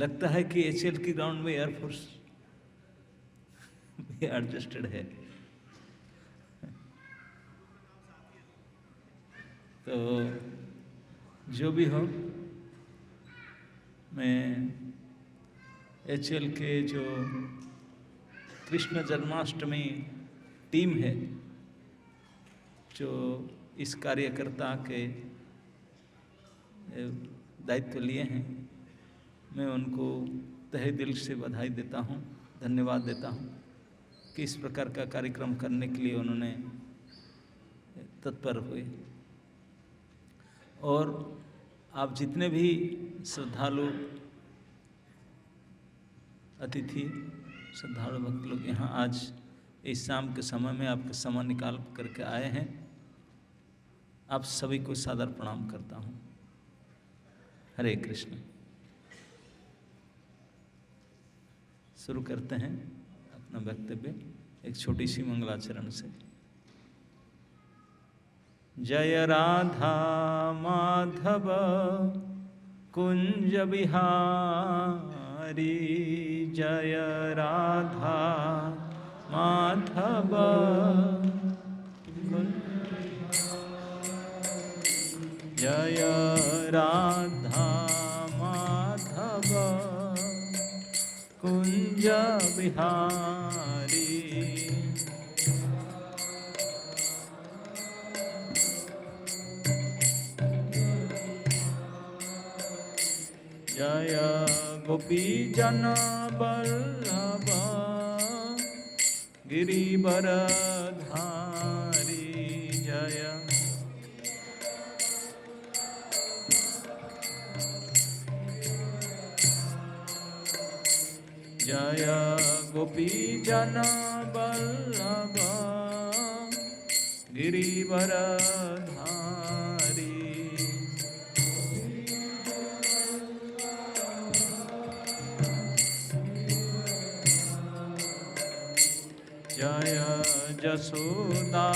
लगता है कि एचएल की ग्राउंड में एयरफोर्स भी एडजस्टेड है। तो जो भी हो, मैं एचएल के जो कृष्ण जन्माष्टमी टीम है, जो इस कार्यकर्ता के दायित्व लिए हैं, मैं उनको तहे दिल से बधाई देता हूँ, धन्यवाद देता हूँ कि इस प्रकार का कार्यक्रम करने के लिए उन्होंने तत्पर हुए। और आप जितने भी श्रद्धालु अतिथि श्रद्धालु भक्त लोग यहाँ आज इस शाम के समय में आपके समय निकाल करके आए हैं, आप सभी को सादर प्रणाम करता हूँ। हरे कृष्ण। शुरू करते हैं अपना वक्तव्य एक छोटी सी मंगलाचरण से। जय राधा माधव कुंज बिहारी, जय राधा माधव जय राधा माधव कुंज बिहारी। जय गोपी जन वल्लभ गिरिवरधारी, जय जय गोपी जन वल्लभ गिरिवरधारी। जय जसोदानंदन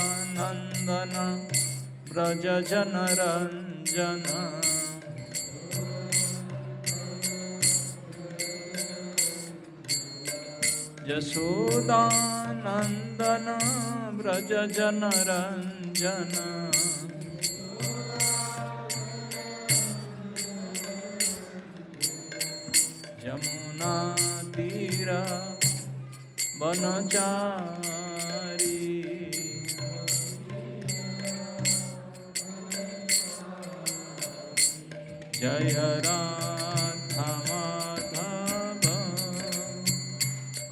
व्रज जनरंजन, जसोदानंदन व्रज जनरंजन। यमुना तीर वनचारी, जय राधा माधव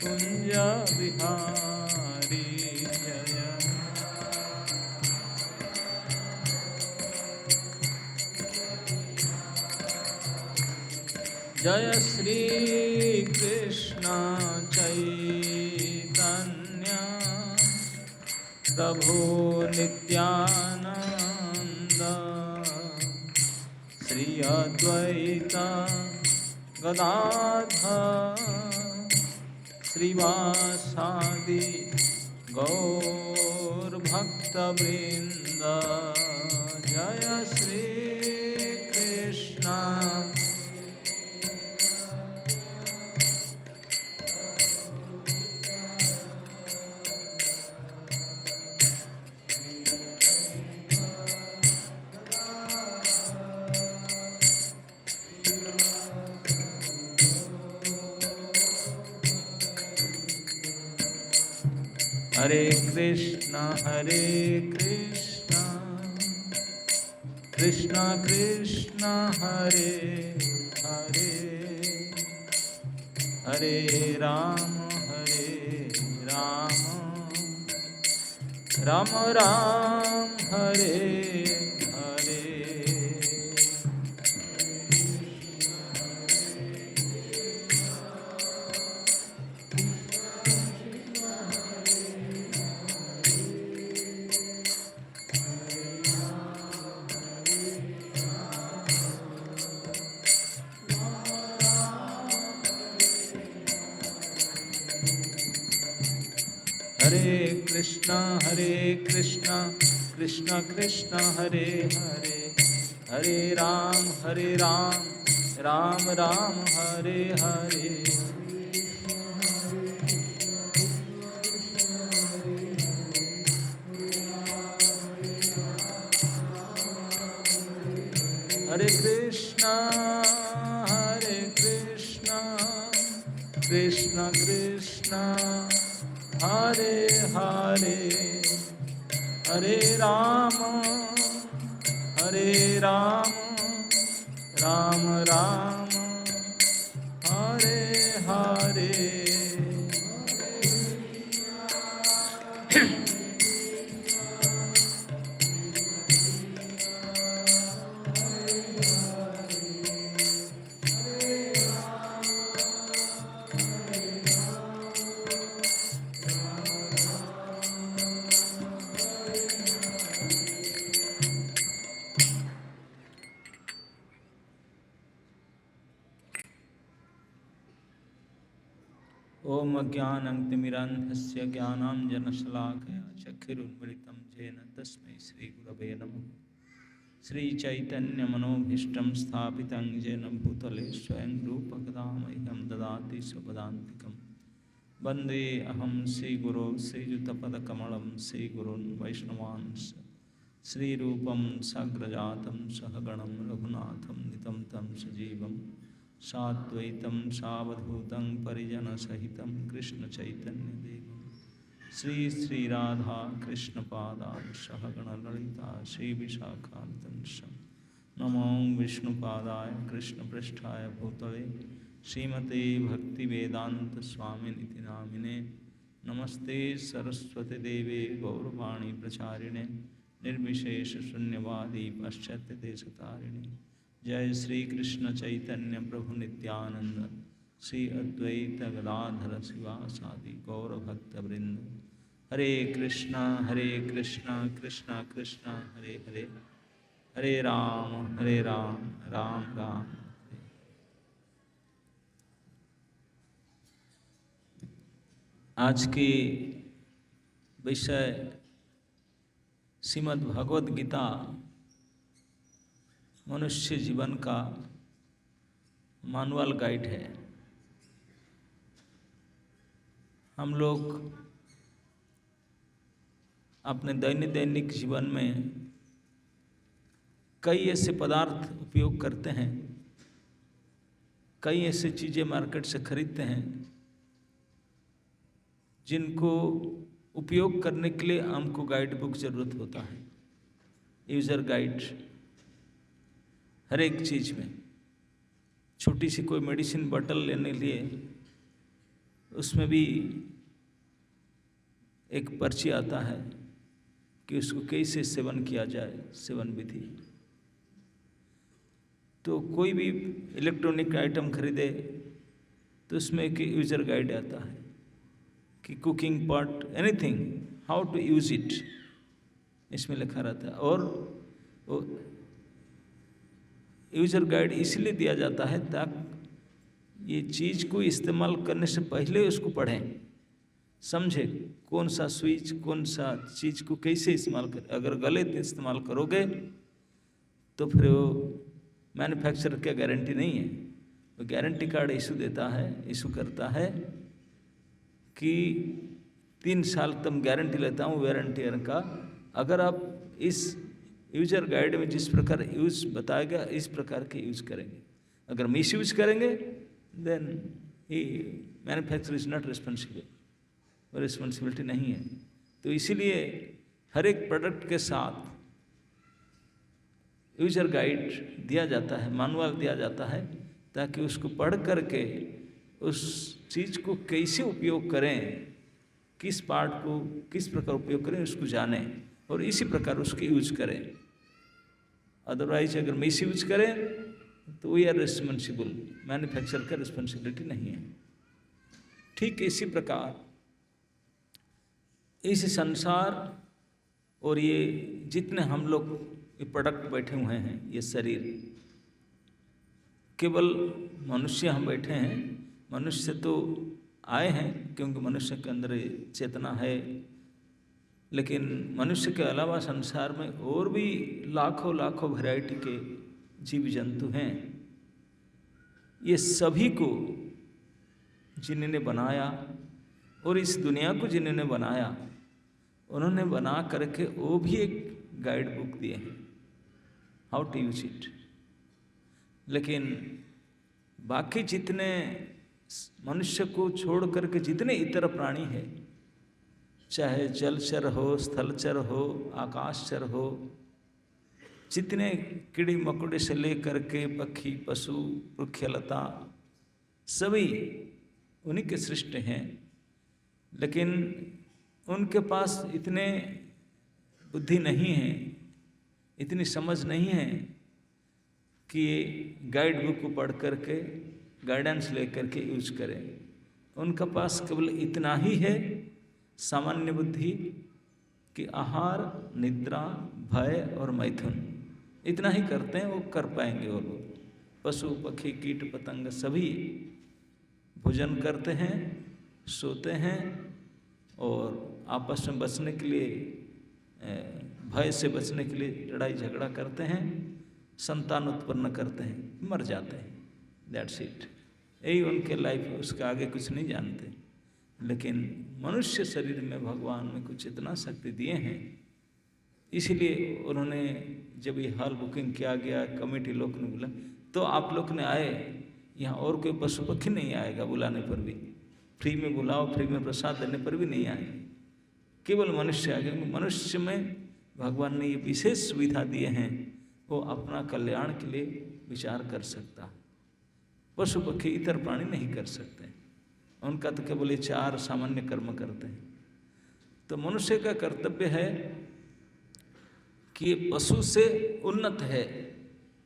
कुंज बिहारी। जय श्री कृष्ण चैतन्य प्रभु नित्यानंद, श्री अद्वैत गदाधर श्रीवासादि गौर भक्तवृंद। जय श्री कृष्ण हरे कृष्ण कृष्ण कृष्ण हरे हरे, हरे राम राम राम हरे हरे। हरे कृष्ण कृष्ण कृष्ण हरे हरे, हरे राम राम राम हरे हरे हरे कृष्णा कृष्ण कृष्ण हरे हरे हरे राम राम राम हरे हरे ओम अज्ञानतिमिरान्धस्य ज्ञानाञ्जनशलाकया चक्षुरुन्मिलितं येन तस्मै श्रीगुरवे नमः। श्रीचैतन्यमनोभीष्टं स्थापितं येन भूतले स्वयं रूपकदा मह्यं ददाति स्वपदान्तिकं। वन्दे अहं श्रीगुरो श्रीयुतपदकमलं श्रीगुरून् वैष्णवांश्च श्रीरूपं साग्रजातं सहगणं रघुनाथं नितं तं सजीवं साद्वैतं सावधूतं परिजनसहितं कृष्णचैतन्यदेवं श्री श्रीराधा कृष्णपादान् सहगणललिता श्रीविशाखान्वितांश्च नमो विष्णुपादाय कृष्णपृष्ठाय भूतले श्रीमते भक्तिवेदान्तस्वामिनिति नामिने नमस्ते सरस्वती देवे गौरवाणी प्रचारिणे निर्विशेषशून्यवादी पाश्चात्यदेशतारिणे। जय श्री कृष्ण चैतन्य प्रभु नित्यानंद श्री अद्वैत गदाधर शिवासादि गौरभक्तवृंद। हरे कृष्णा कृष्णा कृष्णा हरे हरे हरे राम राम राम। आज की विषय श्रीमद् भगवद गीता मनुष्य जीवन का मैनुअल गाइड है। हम लोग अपने दैनिक जीवन में कई ऐसे पदार्थ उपयोग करते हैं, कई ऐसे चीज़ें मार्केट से खरीदते हैं जिनको उपयोग करने के लिए हमको गाइड बुक ज़रूरत होता है, यूज़र गाइड। हर एक चीज़ में छोटी सी कोई मेडिसिन बॉटल लेने लिए उसमें भी एक पर्ची आता है कि उसको कैसे सेवन किया जाए, सेवन विधि। तो कोई भी इलेक्ट्रॉनिक आइटम खरीदे तो उसमें एक यूज़र गाइड आता है कि cooking pot anything how to use it, इसमें लिखा रहता है। और वो यूज़र गाइड इसलिए दिया जाता है ताकि ये चीज़ को इस्तेमाल करने से पहले उसको पढ़ें, समझे कौन सा स्विच कौन सा चीज़ को कैसे इस्तेमाल करें। अगर गलत इस्तेमाल करोगे तो फिर वो मैन्युफैक्चरर की गारंटी नहीं है। वो गारंटी कार्ड इशू करता है कि 3 साल तक गारंटी लेता हूँ वारंटी का। अगर आप इस यूज़र गाइड में जिस प्रकार यूज़ बताया गया इस प्रकार के यूज़ करेंगे, अगर मिस यूज करेंगे then he manufacturer is not responsible, वो रिस्पॉन्सिबिलिटी नहीं है। तो इसीलिए हर एक प्रोडक्ट के साथ यूज़र गाइड दिया जाता है, मैनुअल दिया जाता है, ताकि उसको पढ़ करके उस चीज़ को कैसे उपयोग करें, किस पार्ट को किस प्रकार उपयोग करें उसको जानें और इसी प्रकार उसके यूज करें। अदरवाइज अगर मिस यूज करें तो वी आर रिस्पॉन्सिबल, मैन्युफैक्चरर का रिस्पॉन्सिबिलिटी नहीं है। ठीक इसी प्रकार इस संसार और ये जितने हम लोग ये प्रोडक्ट बैठे हुए हैं, ये शरीर केवल मनुष्य हम बैठे हैं। मनुष्य तो आए हैं क्योंकि मनुष्य के अंदर चेतना है, लेकिन मनुष्य के अलावा संसार में और भी लाखों वैरायटी के जीव जंतु हैं ये सभी को जिन्होंने बनाया और इस दुनिया को जिन्होंने बनाया, उन्होंने बना करके वो भी एक गाइड बुक दिए हैं, हाउ टू यूज इट। लेकिन बाकी जितने मनुष्य को छोड़ करके जितने इतर प्राणी हैं, चाहे जलचर हो, स्थलचर हो, आकाशचर हो, जितने कीड़ी मकोड़े से लेकर के पक्षी, पशु, वृक्षलता, सभी उन्हीं के सृष्टि हैं। लेकिन उनके पास इतने बुद्धि नहीं है, इतनी समझ नहीं है कि गाइड बुक को पढ़ करके गाइडेंस लेकर के यूज करें। उनके पास केवल इतना ही है, सामान्य बुद्धि, कि आहार, निद्रा, भय और मैथुन, इतना ही करते हैं, वो कर पाएंगे वो लोग। पशु पक्षी कीट पतंग सभी भोजन करते हैं, सोते हैं और आपस में बचने के लिए, भय से बचने के लिए लड़ाई झगड़ा करते हैं, संतान उत्पन्न करते हैं, मर जाते हैं। दैट्स इट, यही उनके लाइफ है, उसके आगे कुछ नहीं जानते। लेकिन मनुष्य शरीर में भगवान में कुछ इतना शक्ति दिए हैं, इसलिए उन्होंने जब ये हॉल बुकिंग किया गया, कमेटी लोग ने बोला तो आप लोग ने आए, यहाँ और कोई पशु पक्षी नहीं आएगा बुलाने पर भी, फ्री में बुलाओ, फ्री में प्रसाद देने पर भी नहीं आएंगे, केवल मनुष्य आगे। मनुष्य में भगवान ने ये विशेष सुविधा दिए हैं, वो अपना कल्याण के लिए विचार कर सकता। पशु पक्षी इतर प्राणी नहीं कर सकते, उनका तो केवल ये 4 सामान्य कर्म करते हैं। तो मनुष्य का कर्तव्य है कि ये पशु से उन्नत है।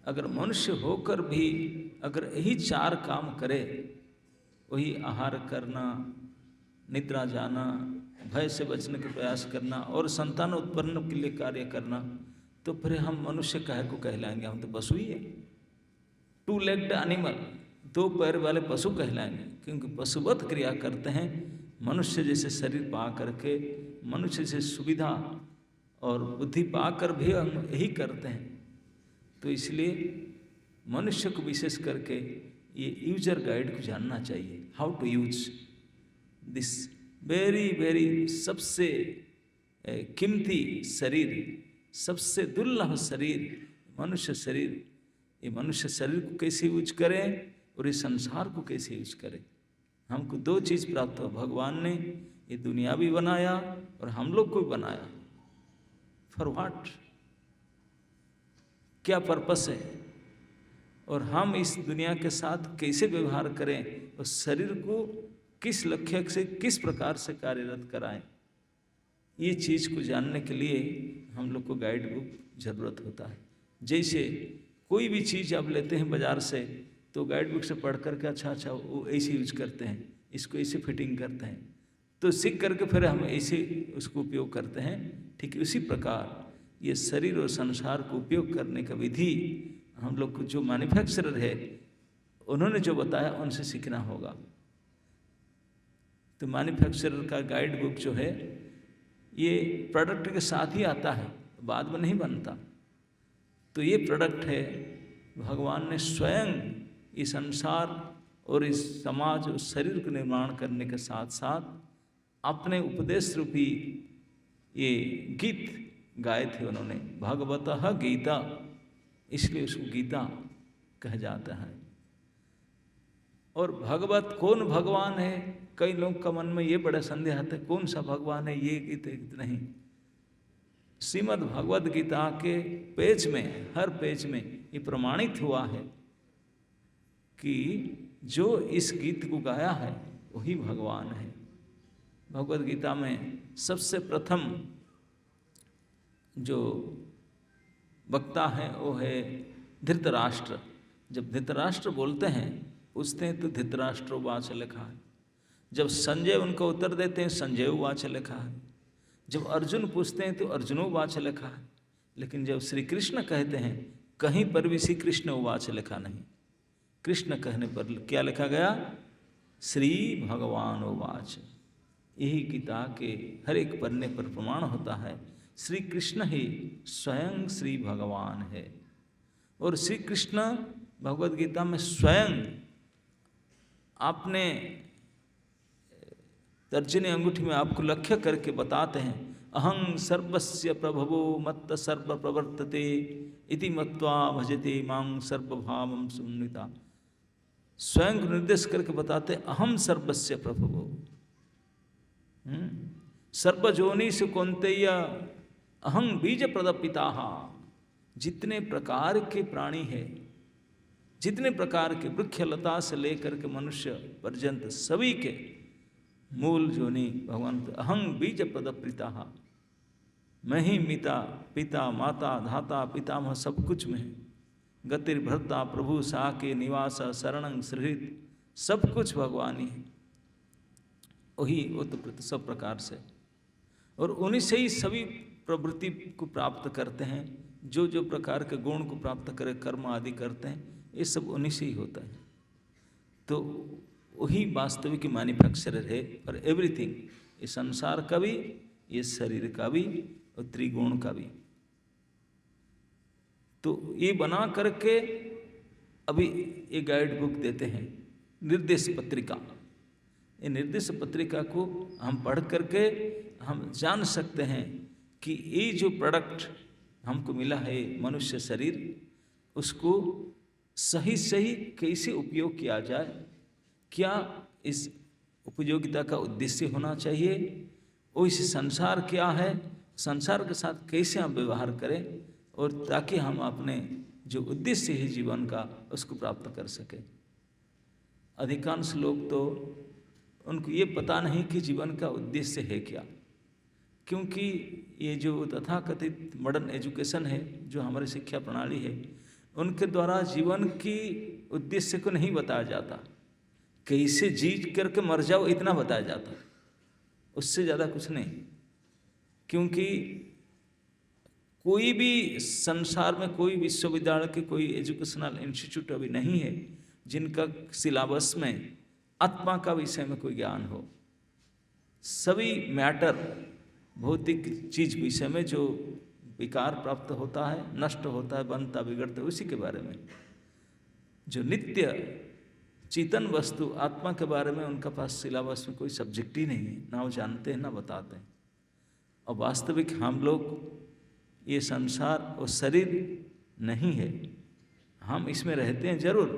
अगर मनुष्य होकर भी अगर यही 4 काम करे, वही आहार करना, निद्रा जाना, भय से बचने का प्रयास करना और संतान उत्पन्न के लिए कार्य करना, तो फिर हम मनुष्य कहे को कहलाएंगे? हम तो पशु ही है, 2 लेग्ड एनिमल, 2 पैर वाले पशु कहलाएंगे, क्योंकि पशुवत क्रिया करते हैं। मनुष्य जैसे शरीर पा करके, मनुष्य जैसे सुविधा और बुद्धि पाकर भी हम यही करते हैं। तो इसलिए मनुष्य को विशेष करके ये यूजर गाइड को जानना चाहिए, how to use this very very सबसे कीमती शरीर, सबसे दुर्लभ शरीर, मनुष्य शरीर। ये मनुष्य शरीर को कैसे यूज करें और इस संसार को कैसे यूज करें। हमको 2 चीज़ प्राप्त हो, भगवान ने ये दुनिया भी बनाया और हम लोग को भी बनाया। फॉर व्हाट, क्या पर्पस है, और हम इस दुनिया के साथ कैसे व्यवहार करें, और शरीर को किस लक्ष्य से, किस प्रकार से कार्यरत कराएं, ये चीज़ को जानने के लिए हम लोग को गाइड बुक ज़रूरत होता है। जैसे कोई भी चीज़ आप लेते हैं बाज़ार से, तो गाइड बुक से पढ़ करके अच्छा वो ऐसे यूज करते हैं, इसको ऐसे फिटिंग करते हैं, तो सीख करके फिर हम ऐसे उसको उपयोग करते हैं। ठीक उसी प्रकार ये शरीर और संसार को उपयोग करने का विधि हम लोग को जो मैन्युफैक्चरर है उन्होंने जो बताया उनसे सीखना होगा। तो मैन्युफैक्चरर का गाइड बुक जो है ये प्रोडक्ट के साथ ही आता है, बाद में नहीं बनता। तो ये प्रोडक्ट है, भगवान ने स्वयं इस संसार और इस समाज और शरीर को निर्माण करने के साथ साथ अपने उपदेश रूपी ये गीत गाए थे उन्होंने, भगवतः गीता, इसलिए उसको गीता कहा जाता है। और भगवत कौन भगवान है, कई लोग का मन में ये बड़ा संदेह आता है कौन सा भगवान है, ये गीत नहीं। श्रीमद् भगवद गीता के पेज में, हर पेज में ये प्रमाणित हुआ है कि जो इस गीत को गाया है वही भगवान है। भगवद गीता में सबसे प्रथम जो वक्ता है वो है धृतराष्ट्र। जब धृतराष्ट्र बोलते हैं, पूछते हैं, तो धृतराष्ट्र उवाच लिखा है। जब संजय उनको उत्तर देते हैं, संजय उवाच लिखा है। जब अर्जुन पूछते हैं तो अर्जुन उवाच लिखा है। लेकिन जब श्री कृष्ण कहते हैं, कहीं पर भी श्री कृष्ण उवाच लिखा नहीं। कृष्ण कहने पर क्या लिखा गया? श्री भगवान उवाच। यही गीता के हर एक पन्ने पर प्रमाण होता है, श्री कृष्ण ही स्वयं श्री भगवान है। और श्री कृष्ण भगवद गीता में स्वयं आपने तर्जनी अंगूठी में आपको लक्ष्य करके बताते हैं, अहं सर्वस्य प्रभवो मत्त सर्व प्रवर्तते इति मत्वा भजते मां सर्वभावं सुन्निता। स्वयं को निर्देश करके बताते, अहम सर्वस्य प्रभवो, सर्वजोनि से कौन्तेय अहं बीज प्रदपिता। जितने प्रकार के प्राणी है, जितने प्रकार के वृक्ष लता से लेकर के मनुष्य पर्यंत सभी के मूल जोनि भगवान, अहं बीज प्रदपिता। मैं ही मिता पिता माता धाता पितामह सब कुछ में है। गतिर्भर्ता प्रभु साके निवास शरणं सृहित, सब कुछ भगवान ही है, वही उत्पत्ति सब प्रकार से, और उन्हीं से ही सभी प्रवृत्ति को प्राप्त करते हैं। जो जो प्रकार के गुण को प्राप्त करे, कर्म आदि करते हैं, ये सब उन्हीं से ही होता है। तो वही वास्तविक मैन्युफैक्चरर है फॉर एवरीथिंग, ये संसार का भी, ये शरीर का भी और त्रिगुण का भी। तो ये बना करके अभी ये गाइड बुक देते हैं, निर्देश पत्रिका। ये निर्देश पत्रिका को हम पढ़ करके हम जान सकते हैं कि ये जो प्रोडक्ट हमको मिला है मनुष्य शरीर, उसको सही सही कैसे उपयोग किया जाए, क्या इस उपयोगिता का उद्देश्य होना चाहिए, और इस संसार क्या है, संसार के साथ कैसे हम व्यवहार करें, और ताकि हम अपने जो उद्देश्य है जीवन का उसको प्राप्त कर सकें। अधिकांश लोग तो उनको ये पता नहीं कि जीवन का उद्देश्य है क्या, क्योंकि ये जो तथाकथित मॉडर्न एजुकेशन है, जो हमारी शिक्षा प्रणाली है, उनके द्वारा जीवन की उद्देश्य को नहीं बताया जाता। कैसे जी करके मर जाओ इतना बताया जाता, उससे ज़्यादा कुछ नहीं। क्योंकि कोई भी संसार में कोई विश्वविद्यालय के कोई एजुकेशनल इंस्टीट्यूट अभी नहीं है जिनका सिलेबस में आत्मा का विषय में कोई ज्ञान हो। सभी मैटर, भौतिक चीज विषय में जो विकार प्राप्त होता है, नष्ट होता है, बनता बिगड़ता है, उसी के बारे में। जो नित्य चेतन वस्तु आत्मा के बारे में उनका पास सिलेबस में कोई सब्जेक्ट ही नहीं है, ना वो जानते हैं ना बताते हैं। और वास्तविक हम लोग ये संसार और शरीर नहीं है, हम इसमें रहते हैं जरूर,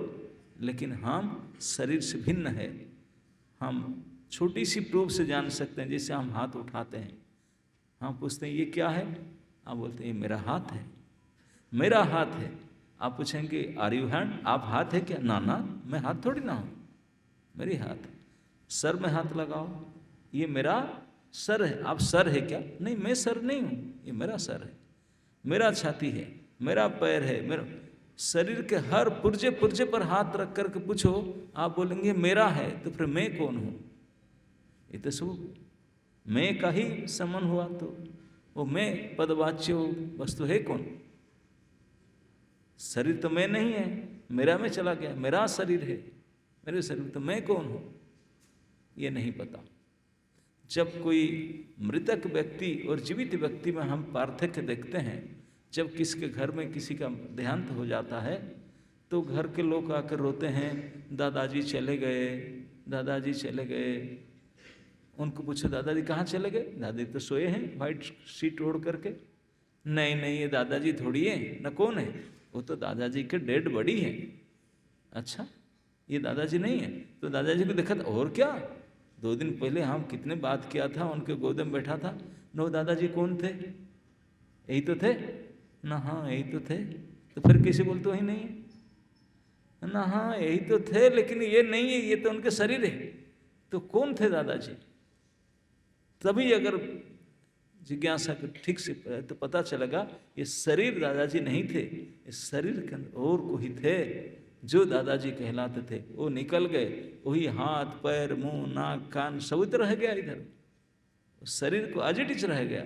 लेकिन हम शरीर से भिन्न है। हम छोटी सी प्रूफ से जान सकते हैं, जैसे हम हाथ उठाते हैं, हम पूछते हैं ये क्या है, आप बोलते हैं ये मेरा हाथ है, मेरा हाथ है। आप पूछेंगे आर यू हैंड, आप हाथ है क्या, ना ना मैं हाथ थोड़ी ना हूँ, मेरी हाथ है। सर में हाथ लगाओ, ये मेरा सर है, आप सर है क्या, नहीं मैं सर नहीं हूँ, ये मेरा सर है, मेरा छाती है, मेरा पैर है, मेरा शरीर के हर पुर्जे पुर्जे पर हाथ रख करके पूछो, आप बोलेंगे मेरा है, तो फिर मैं कौन हूँ। ये तो सब मैं का ही समन हुआ, तो वो मैं पदवाच्य वस्तु है कौन। शरीर तो मैं नहीं है, मेरा में चला गया, मेरा शरीर है, मेरे शरीर तो मैं कौन हूँ ये नहीं पता। जब कोई मृतक व्यक्ति और जीवित व्यक्ति में हम पार्थक्य देखते हैं, जब किसी के घर में किसी का देहांत हो जाता है तो घर के लोग आकर रोते हैं, दादाजी चले गए, दादाजी चले गए। उनको पूछो दादाजी कहाँ चले गए, दादाजी तो सोए हैं वाइट शीट ओढ़ करके। नहीं नहीं ये दादाजी थोड़ी है, न कौन है, वो तो दादाजी के डेड बॉडी है। अच्छा ये दादाजी नहीं है, तो दादाजी को देखा था, और क्या 2 दिन पहले हम कितने बात किया था, उनके गोद में बैठा था, नो दादाजी कौन थे, यही तो थे ना, हाँ यही तो थे, तो फिर कैसे बोलते वही नहीं है ना, हाँ यही तो थे लेकिन ये नहीं है, ये तो उनके शरीर है, तो कौन थे दादाजी। तभी अगर जिज्ञासा ठीक से तो पता चलेगा ये शरीर दादाजी नहीं थे, इस शरीर के अंदर और कोई थे जो दादाजी कहलाते थे। वो निकल गए, वही हाथ पैर मुंह नाक कान सब तो रह गया, इधर शरीर को एज रह गया।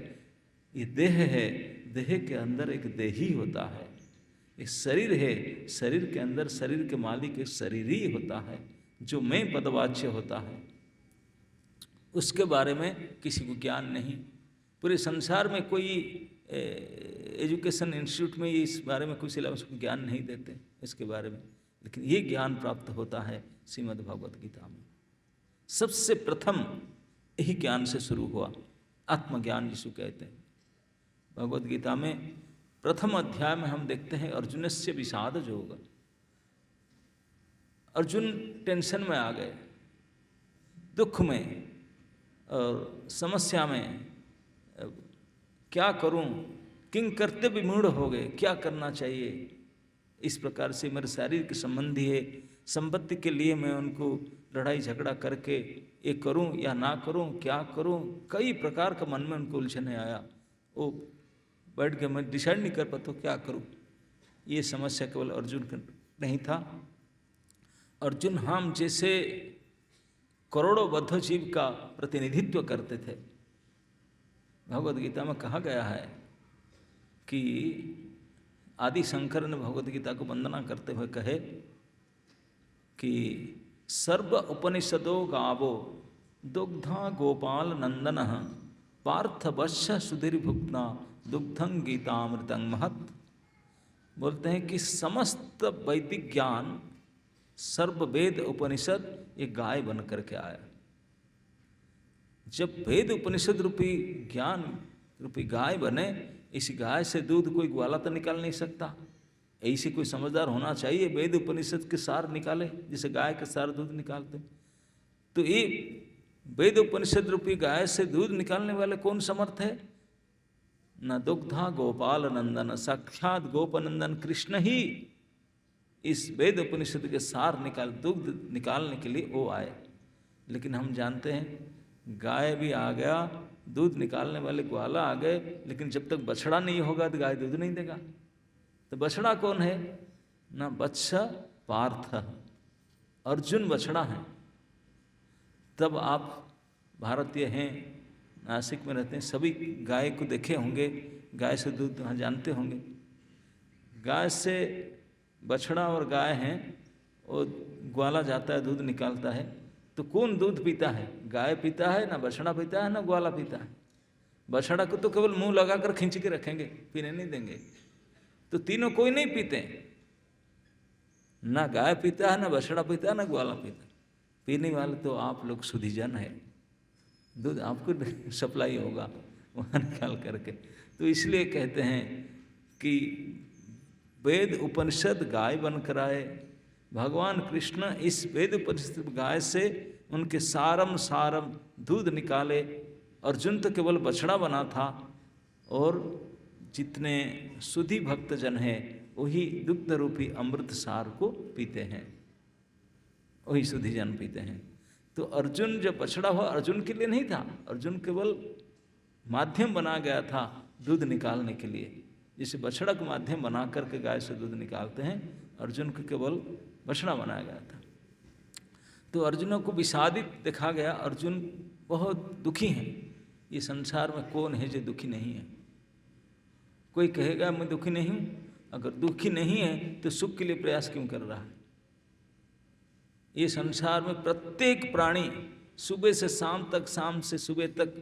ये देह है, देह के अंदर एक देही होता है, ये शरीर है, शरीर के अंदर शरीर के मालिक एक शरीर ही होता है, जो मैं पदवाच्य होता है। उसके बारे में किसी को ज्ञान नहीं। पूरे संसार में कोई एजुकेशन इंस्टीट्यूट में इस बारे में कोई सिलेबस को ज्ञान नहीं देते इसके बारे में, लेकिन ये ज्ञान प्राप्त होता है श्रीमद् भगवत गीता में। सबसे प्रथम यही ज्ञान से शुरू हुआ, आत्मज्ञान जिसको कहते हैं। भगवत गीता में प्रथम अध्याय में हम देखते हैं अर्जुनस्य विषाद योग। अर्जुन टेंशन में आ गए, दुख में और समस्या में, क्या करूं, किंग करते विमूढ़ हो गए, क्या करना चाहिए। इस प्रकार से मेरे शारीरिक संबंधी है, संपत्ति के लिए मैं उनको लड़ाई झगड़ा करके ये करूं या ना करूं, क्या करूं, कई प्रकार का मन में उनको उलझने आया। वो बैठ के मैं डिसाइड नहीं कर पाता क्या करूं। ये समस्या केवल अर्जुन का नहीं था। अर्जुन हम जैसे करोड़ों बद्ध जीव का प्रतिनिधित्व करते थे। भगवद गीता में कहा गया है कि आदि शंकर ने भगवद गीता को वंदना करते हुए कहे कि सर्व उपनिषदो गावो दुग्धा गोपाल नंदन पार्थ वश्य सुधीर्भुक्ना दुग्धं गीतामृतं महत्। बोलते हैं कि समस्त वैदिक ज्ञान, सर्व वेद उपनिषद ये गाय बन करके आया। जब वेद उपनिषद रूपी ज्ञान रूपी गाय बने, इस गाय से दूध कोई ग्वाला तो निकाल नहीं सकता। ऐसे कोई समझदार होना चाहिए, वेद उपनिषद के सार निकाले, जिसे गाय के सार दूध निकालते। तो ये वेद उपनिषद रूपी गाय से दूध निकालने वाले कौन समर्थ है? न दुग्धा गोपाल नंदन, साक्षात गोपनंदन कृष्ण ही इस वेद उपनिषद के सार दूध निकालने के लिए वो आए। लेकिन हम जानते हैं गाय भी आ गया, दूध निकालने वाले ग्वाला आ गए, लेकिन जब तक बछड़ा नहीं होगा तो गाय दूध नहीं देगा। तो बछड़ा कौन है? ना वत्स पार्थ, अर्जुन बछड़ा है। तब आप भारतीय हैं, नासिक में रहते हैं, सभी गाय को देखे होंगे, गाय से दूध वहाँ जानते होंगे। गाय से बछड़ा और गाय हैं, वो ग्वाला जाता है दूध निकालता है, तो कौन दूध पीता है? गाय पीता है, ना बछड़ा पीता है, ना ग्वाला पीता है। बछड़ा को तो केवल मुंह लगाकर खींच के रखेंगे, पीने नहीं देंगे। तो तीनों कोई नहीं पीते, ना गाय पीता है, ना बछड़ा पीता है, ना ग्वाला पीता है। पीने वाले तो आप लोग सुधीजन है, दूध आपको सप्लाई होगा वहाँ निकाल करके। तो इसलिए कहते हैं कि वेद उपनिषद गाय बनकर आए। भगवान कृष्ण इस वेद उपनिषद गाय से उनके सारम दूध निकाले। अर्जुन तो केवल बछड़ा बना था, और जितने सुधी भक्तजन हैं वही दुग्ध रूपी अमृत सार को पीते हैं, वही सुधीजन पीते हैं। तो अर्जुन जब बछड़ा हुआ, अर्जुन के लिए नहीं था, अर्जुन केवल माध्यम बना गया था दूध निकालने के लिए। जैसे बछड़ा को माध्यम बना करके गाय से दूध निकालते हैं, अर्जुन को केवल बछड़ा बनाया गया था। तो अर्जुनों को विषादित देखा गया, अर्जुन बहुत दुखी हैं। ये संसार में कौन है जो दुखी नहीं है? कोई कहेगा मैं दुखी नहीं हूँ, अगर दुखी नहीं है तो सुख के लिए प्रयास क्यों कर रहा है? ये संसार में प्रत्येक प्राणी सुबह से शाम तक, शाम से सुबह तक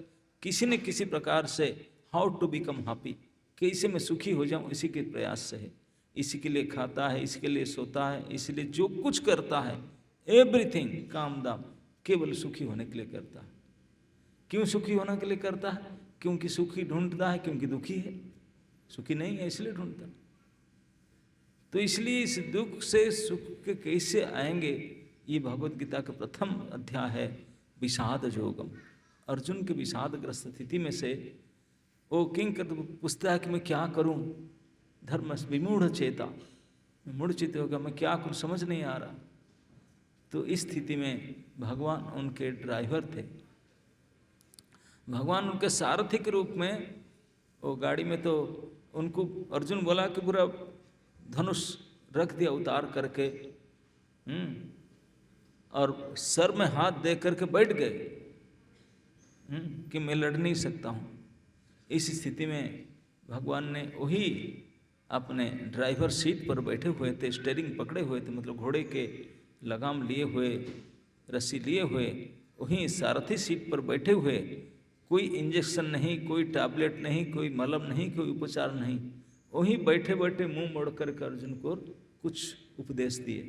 किसी न किसी प्रकार से हाउ टू बिकम हैप्पी, कैसे मैं सुखी हो जाऊं, इसी के प्रयास से है। इसी के लिए खाता है, इसके लिए सोता है, इसलिए जो कुछ करता है एवरीथिंग काम दाम केवल सुखी होने के लिए करता है। क्यों सुखी होने के लिए करता है? क्योंकि सुखी ढूंढता है, क्योंकि दुखी है, सुखी नहीं है इसलिए ढूंढता है। तो इसलिए इस दुख से सुख के कैसे आएंगे, ये भगवत गीता का प्रथम अध्याय है, विषाद योगम। अर्जुन के विषादग्रस्त स्थिति में से वो किंग कर पूछता है कि मैं क्या करूं, धर्म विमूढ़ चेता, मैं मूढ़ चित्त होगा, मैं क्या करूं, समझ नहीं आ रहा। तो इस स्थिति में भगवान उनके ड्राइवर थे, भगवान उनके सारथी के रूप में। वो गाड़ी में तो उनको अर्जुन बोला कि पूरा धनुष रख दिया उतार करके, और सर में हाथ दे करके बैठ गए कि मैं लड़ नहीं सकता हूँ। इस स्थिति में भगवान ने वही अपने ड्राइवर सीट पर बैठे हुए थे, स्टीयरिंग पकड़े हुए थे, मतलब घोड़े के लगाम लिए हुए, रस्सी लिए हुए, वहीं सारथी सीट पर बैठे हुए, कोई इंजेक्शन नहीं, कोई टैबलेट नहीं, कोई मलम नहीं, कोई उपचार नहीं, वहीं बैठे बैठे मुंह मोड़ कर अर्जुन को कुछ उपदेश दिए।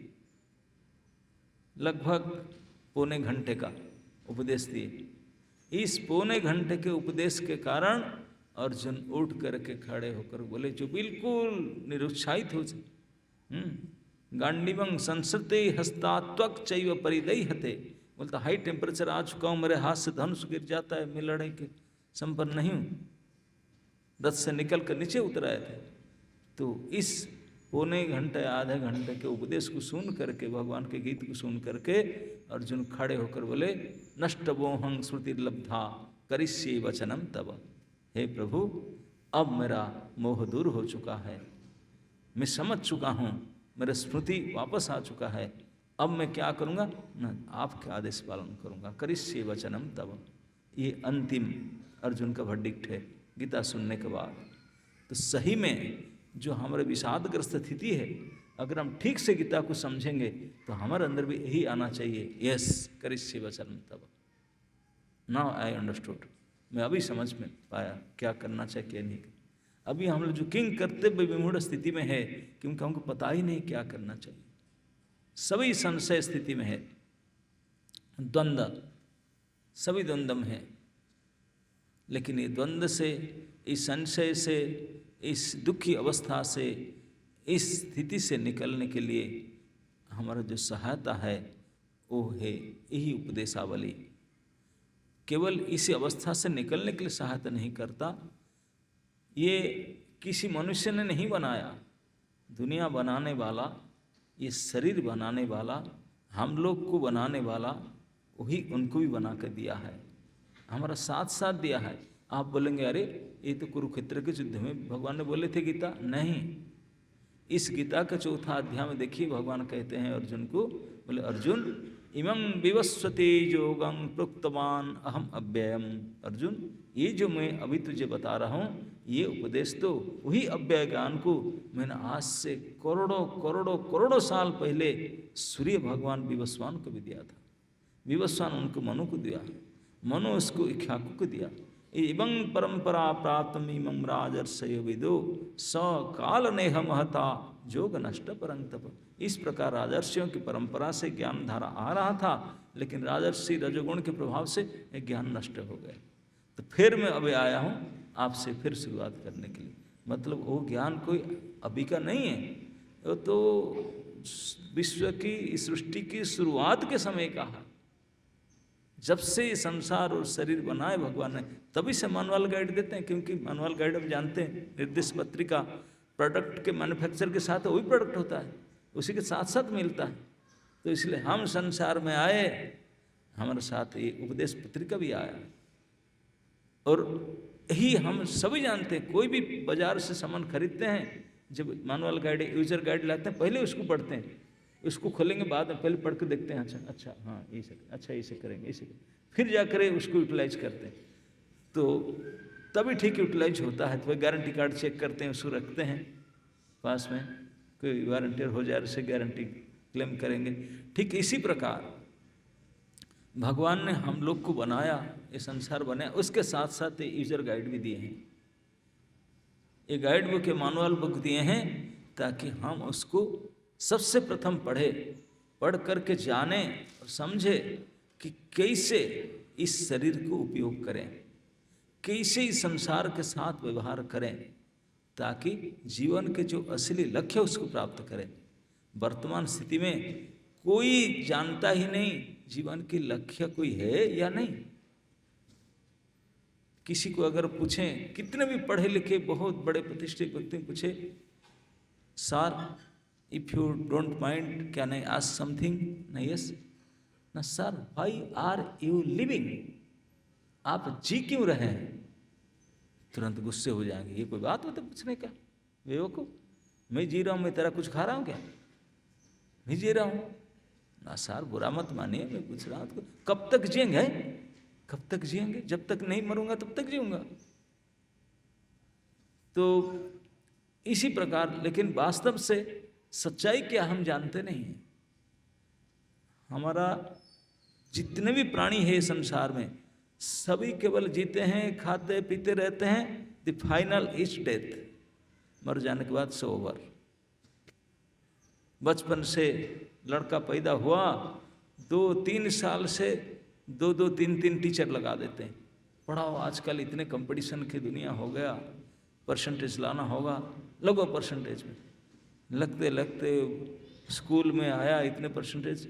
लगभग पौने घंटे का उपदेश दिए। इस पौने घंटे के उपदेश के कारण अर्जुन उठ करके खड़े होकर बोले, जो बिल्कुल निरुत्साहित हो जाए, गांडीवं संसृते हस्तात्वक चैव परिदई हते, बोलता हाई टेम्परेचर आ चुका हूँ, मेरे हाथ से धनुष गिर जाता है, मैं लड़ाई के संपन्न नहीं हूँ, रथ से निकल कर नीचे उतर आए थे। तो इस पौने घंटे आधे घंटे के उपदेश को सुन करके, भगवान के गीत को सुन करके अर्जुन खड़े होकर बोले, नष्टवोहं स्मृतिर्लब्धा करिष्ये वचनम तव। हे प्रभु, अब मेरा मोह दूर हो चुका है, मैं समझ चुका हूँ, मेरा स्मृति वापस आ चुका है, अब मैं क्या करूँगा न, आपके आदेश पालन करूँगा। करिष्ये वचनम तव, ये अंतिम अर्जुन का वर्डिक्ट है गीता सुनने के बाद। तो सही में जो हमारे विषादग्रस्त स्थिति है, अगर हम ठीक से गीता को समझेंगे तो हमारे अंदर भी यही आना चाहिए, यस करिष्ये वचनम तव। नाउ आई अंडरस्टूड, मैं अभी समझ में पाया क्या करना चाहिए क्या नहीं। अभी हम लोग जो किंग कर्तव्य विमूढ़ स्थिति में है, क्योंकि हमको पता ही नहीं क्या करना चाहिए, सभी संशय स्थिति में है, द्वंद्व, सभी द्वंद्व में है। लेकिन ये द्वंद्व से, इस संशय से, इस दुखी अवस्था से, इस स्थिति से निकलने के लिए हमारा जो सहायता है वो है यही उपदेशावली। केवल इसी अवस्था से निकलने के लिए सहायता नहीं करता, ये किसी मनुष्य ने नहीं बनाया, दुनिया बनाने वाला, ये शरीर बनाने वाला, हम लोग को बनाने वाला, वही उनको भी बना कर दिया है, हमारा साथ साथ दिया है। आप बोलेंगे अरे ये तो कुरुक्षेत्र के युद्ध में भगवान ने बोले थे गीता, नहीं, इस गीता का चौथा अध्याय में देखिए भगवान कहते हैं अर्जुन को, बोले अर्जुन इमं विवस्वते योगं प्रोक्तवान अहम अव्ययम। अर्जुन, ये जो मैं अभी तुझे बता रहा हूँ, ये उपदेश तो वही अव्यय ज्ञान को मैंने आज से करोड़ों करोड़ों करोड़ों साल पहले सूर्य भगवान विवस्वान को भी दिया था। विवस्वान उनको मनु को दिया, मनु उसको इक्ष्वाकु को दिया। एवं परंपरा प्राप्त इमं राजर्षयो विदो स काल नेह महता जोग नष्ट परंतप। इस प्रकार राजर्षियों की परंपरा से ज्ञान धारा आ रहा था, लेकिन राजर्षि रजोगुण के प्रभाव से ज्ञान नष्ट हो गए। तो फिर मैं अभी आया हूँ आपसे फिर शुरुआत करने के लिए। मतलब वो ज्ञान कोई अभी का नहीं है, वो तो विश्व की, सृष्टि की शुरुआत के समय का है। जब से ये संसार और शरीर बनाए भगवान ने, तभी से मैनुअल गाइड देते हैं, क्योंकि मैनुअल गाइड हम जानते हैं निर्देश पत्रिका प्रोडक्ट के मैन्युफैक्चर के साथ वही प्रोडक्ट होता है, उसी के साथ साथ मिलता है। तो इसलिए हम संसार में आए, हमारे साथ ये उपदेश पत्रिका भी आया, और यही हम सभी जानते हैं। कोई भी बाजार से सामान खरीदते हैं, जब मैनुअल गाइड, यूजर गाइड लाते हैं, पहले उसको पढ़ते हैं, उसको खोलेंगे बाद में, पहले पढ़ के देखते हैं, अच्छा हाँ ऐसे, अच्छा ऐसे करेंगे, ऐसे फिर जाकर उसको यूटिलाइज करते हैं, तो तभी ठीक यूटिलाइज होता है। तो गारंटी कार्ड चेक करते हैं, उसको रखते हैं पास में, कोई वारंटियर हो जाए उसे गारंटी क्लेम करेंगे। ठीक इसी प्रकार भगवान ने हम लोग को बनाया, ये संसार बनाया, उसके साथ साथ ये यूजर गाइड भी दिए हैं, ये गाइड बुक के मैनुअल बुक दिए हैं, ताकि हम उसको सबसे प्रथम पढ़ करके जाने और समझे कि कैसे इस शरीर को उपयोग करें, कैसे इस संसार के साथ व्यवहार करें, ताकि जीवन के जो असली लक्ष्य उसको प्राप्त करें। वर्तमान स्थिति में कोई जानता ही नहीं जीवन के लक्ष्य कोई है या नहीं। किसी को अगर पूछें, कितने भी पढ़े लिखे बहुत बड़े प्रतिष्ठित व्यक्ति पूछे, sir if you don't mind can I ask something, नहीं यस ना sir, why are you living, आप जी क्यों रहे हैं, तुरंत गुस्से हो जाएंगे। ये कोई बात होती पूछने का, बेवकूफ, मैं जी रहा हूँ, मैं तेरा कुछ खा रहा हूँ क्या, मैं जी रहा हूँ ना सर, बुरा मत मानिए, मैं पूछ रहा हूँ कब तक जिएंगे, कब तक जिएंगे, जब तक नहीं मरूंगा तब तक जीऊंगा। तो इसी प्रकार, लेकिन वास्तव से सच्चाई क्या हम जानते नहीं हैं। हमारा जितने भी प्राणी है संसार में, सभी केवल जीते हैं, खाते पीते रहते हैं, द फाइनल इज डेथ, मर जाने के बाद सो ओवर। बचपन से लड़का पैदा हुआ, 2-3 साल से 2-2, 3-3 टीचर लगा देते हैं। पढ़ाओ, आजकल इतने कंपटीशन की दुनिया हो गया, परसेंटेज लाना होगा, लगो परसेंटेज में। लगते लगते स्कूल में आया इतने परसेंटेज,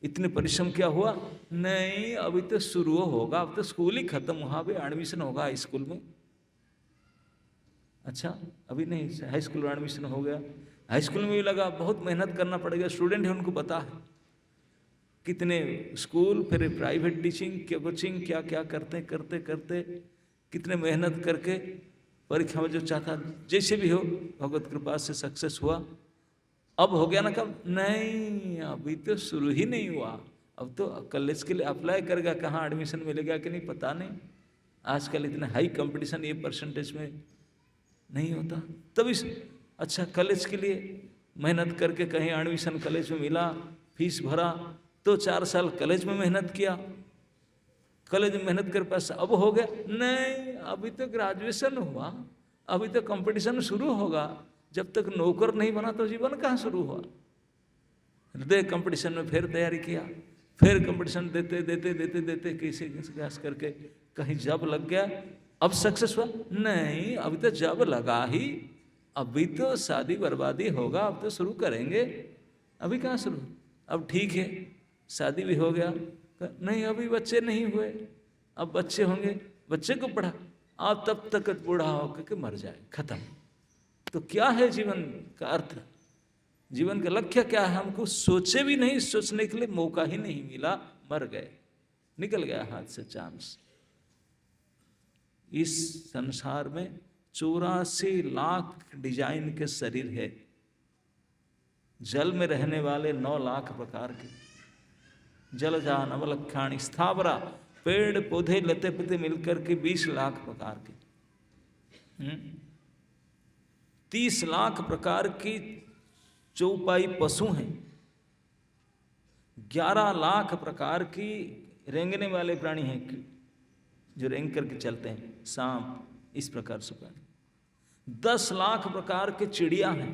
इतने परिश्रम क्या हुआ? नहीं, अभी तो शुरू होगा, अब तो स्कूल ही खत्म हुआ, अभी एडमिशन होगा हाई स्कूल में। अच्छा, अभी नहीं, हाई स्कूल में एडमिशन हो गया, हाई स्कूल में भी लगा, बहुत मेहनत करना पड़ेगा। स्टूडेंट है, उनको पता है कितने स्कूल, फिर प्राइवेट टीचिंग, कोचिंग, क्या क्या करते करते करते कितने मेहनत करके परीक्षा में जो चाहता जैसे भी हो भगवत कृपा से सक्सेस हुआ। अब हो गया ना, कब? नहीं, अभी तो शुरू ही नहीं हुआ। अब तो कॉलेज के लिए अप्लाई करेगा, कहाँ एडमिशन मिलेगा कि नहीं पता नहीं। आजकल इतने हाई कंपटीशन ये परसेंटेज में नहीं होता। तभी अच्छा, कॉलेज के लिए मेहनत करके कहीं एडमिशन कॉलेज में मिला, फीस भरा, तो 4 साल कॉलेज में मेहनत किया, कॉलेज में मेहनत कर पैसा अब हो गया। नहीं, अभी तो ग्रेजुएशन हुआ, अभी तो कंपटीशन शुरू होगा। जब तक नौकर नहीं बना तो जीवन कहाँ शुरू हुआ? हृदय कंपटीशन में फिर तैयारी किया, फिर कंपटीशन देते देते देते देते किसी प्रयास करके कहीं जॉब लग गया, अब सक्सेस हुआ? नहीं, अभी तो जॉब लगा ही, अभी तो शादी बर्बादी होगा, अब तो शुरू करेंगे, अभी कहाँ शुरू? अब ठीक है, शादी भी हो गया, नहीं अभी बच्चे नहीं हुए, अब बच्चे होंगे, बच्चे को पढ़ा, अब तब तक बूढ़ा होकर के मर जाए, खत्म। तो क्या है जीवन का अर्थ? जीवन का लक्ष्य क्या है? हमको सोचे भी नहीं, सोचने के लिए मौका ही नहीं मिला, मर गए, निकल गया हाथ से चांस। इस संसार में 84 लाख डिजाइन के शरीर है, जल में रहने वाले 9 लाख प्रकार के, जलजान अवलक्षाणी स्थावरा, पेड़ पौधे लते पते मिलकर के 20 लाख प्रकार के, 30 लाख प्रकार की चौपाई पशु हैं, 11 लाख प्रकार की रेंगने वाले प्राणी हैं जो रेंग करके चलते हैं, सांप, इस प्रकार से प्राणी, 10 लाख प्रकार के चिड़िया हैं,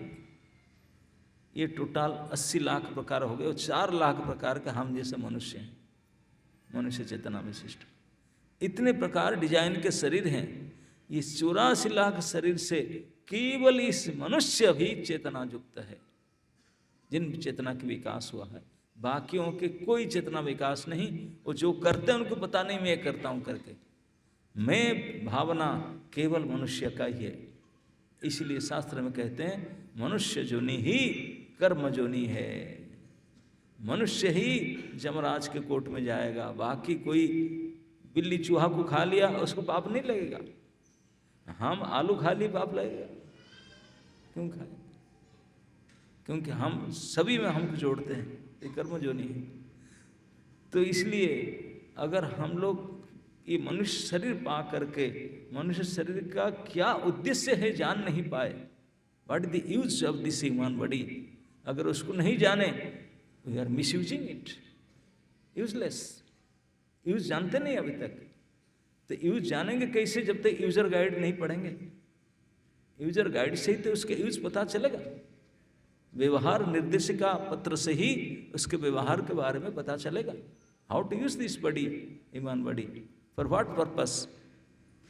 ये टोटल 80 लाख प्रकार हो गए, और 4 लाख प्रकार के हम जैसे मनुष्य हैं, मनुष्य चेतना विशिष्ट। इतने प्रकार डिजाइन के शरीर हैं। ये 84 लाख शरीर से केवल इस मनुष्य भी चेतना युक्त है, जिन चेतना की विकास हुआ है। बाकियों के कोई चेतना विकास नहीं, वो जो करते हैं उनको पता नहीं मैं करता हूँ करके। मैं भावना केवल मनुष्य का ही है। इसलिए शास्त्र में कहते हैं मनुष्य जोनि ही कर्म जोनि है, मनुष्य ही जमराज के कोर्ट में जाएगा, बाकी कोई बिल्ली चूहा को खा लिया उसको पाप नहीं लगेगा, हम आलू खा लिए पाप लगेगा, क्यों खाए? क्योंकि हम सभी में हमको जोड़ते हैं, ये कर्म जोनि है। तो इसलिए अगर हम लोग ये मनुष्य शरीर पा करके मनुष्य शरीर का क्या उद्देश्य है जान नहीं पाए, what the use of this human body, अगर उसको नहीं जाने, we are misusing it, useless. Use जानते नहीं अभी तक, तो यूज जानेंगे कैसे जब तक यूजर गाइड नहीं पढ़ेंगे? यूजर गाइड से ही तो उसके यूज पता चलेगा, व्यवहार निर्देशिका पत्र से ही उसके व्यवहार के बारे में पता चलेगा। How to use this body, human body, for what purpose,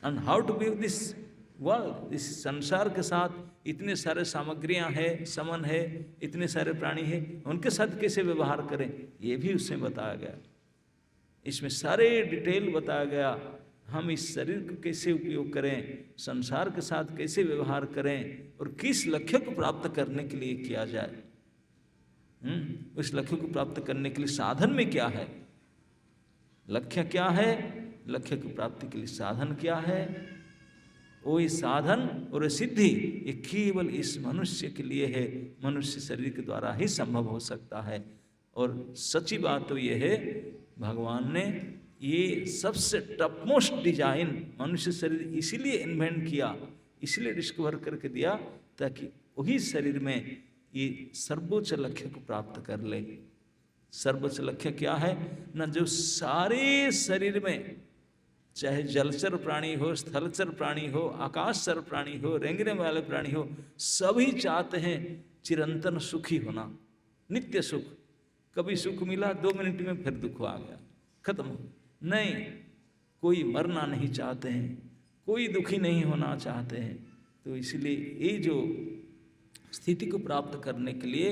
and how to be this world, इस संसार के साथ इतने सारे सामग्रियां हैं, समन है, इतने सारे प्राणी हैं, उनके साथ कैसे व्यवहार करें, ये भी उसमें बताया गया। इसमें सारे डिटेल बताया गया, हम इस शरीर को कैसे उपयोग करें, संसार के साथ कैसे व्यवहार करें, और किस लक्ष्य को प्राप्त करने के लिए किया जाए। उस लक्ष्य को प्राप्त करने के लिए साधन में क्या है, लक्ष्य क्या है, लक्ष्य की प्राप्ति के लिए साधन क्या है, वो ये साधन और सिद्धि ये केवल इस मनुष्य के लिए है, मनुष्य शरीर के द्वारा ही संभव हो सकता है। और सच्ची बात तो ये है, भगवान ने ये सबसे टॉपमोस्ट डिजाइन मनुष्य शरीर इसीलिए इन्वेंट किया, इसलिए डिस्कवर करके दिया, ताकि वही शरीर में ये सर्वोच्च लक्ष्य को प्राप्त कर ले। सर्वोच्च लक्ष्य क्या है ना, जो सारे शरीर में, चाहे जलचर प्राणी हो, स्थलचर प्राणी हो, आकाशचर प्राणी हो, रेंगने वाले प्राणी हो, सभी चाहते हैं चिरंतन सुखी होना, नित्य सुख, कभी सुख मिला 2 मिनट में फिर दुख आ गया, खत्म। नहीं, कोई मरना नहीं चाहते हैं, कोई दुखी नहीं होना चाहते हैं। तो इसलिए ये जो स्थिति को प्राप्त करने के लिए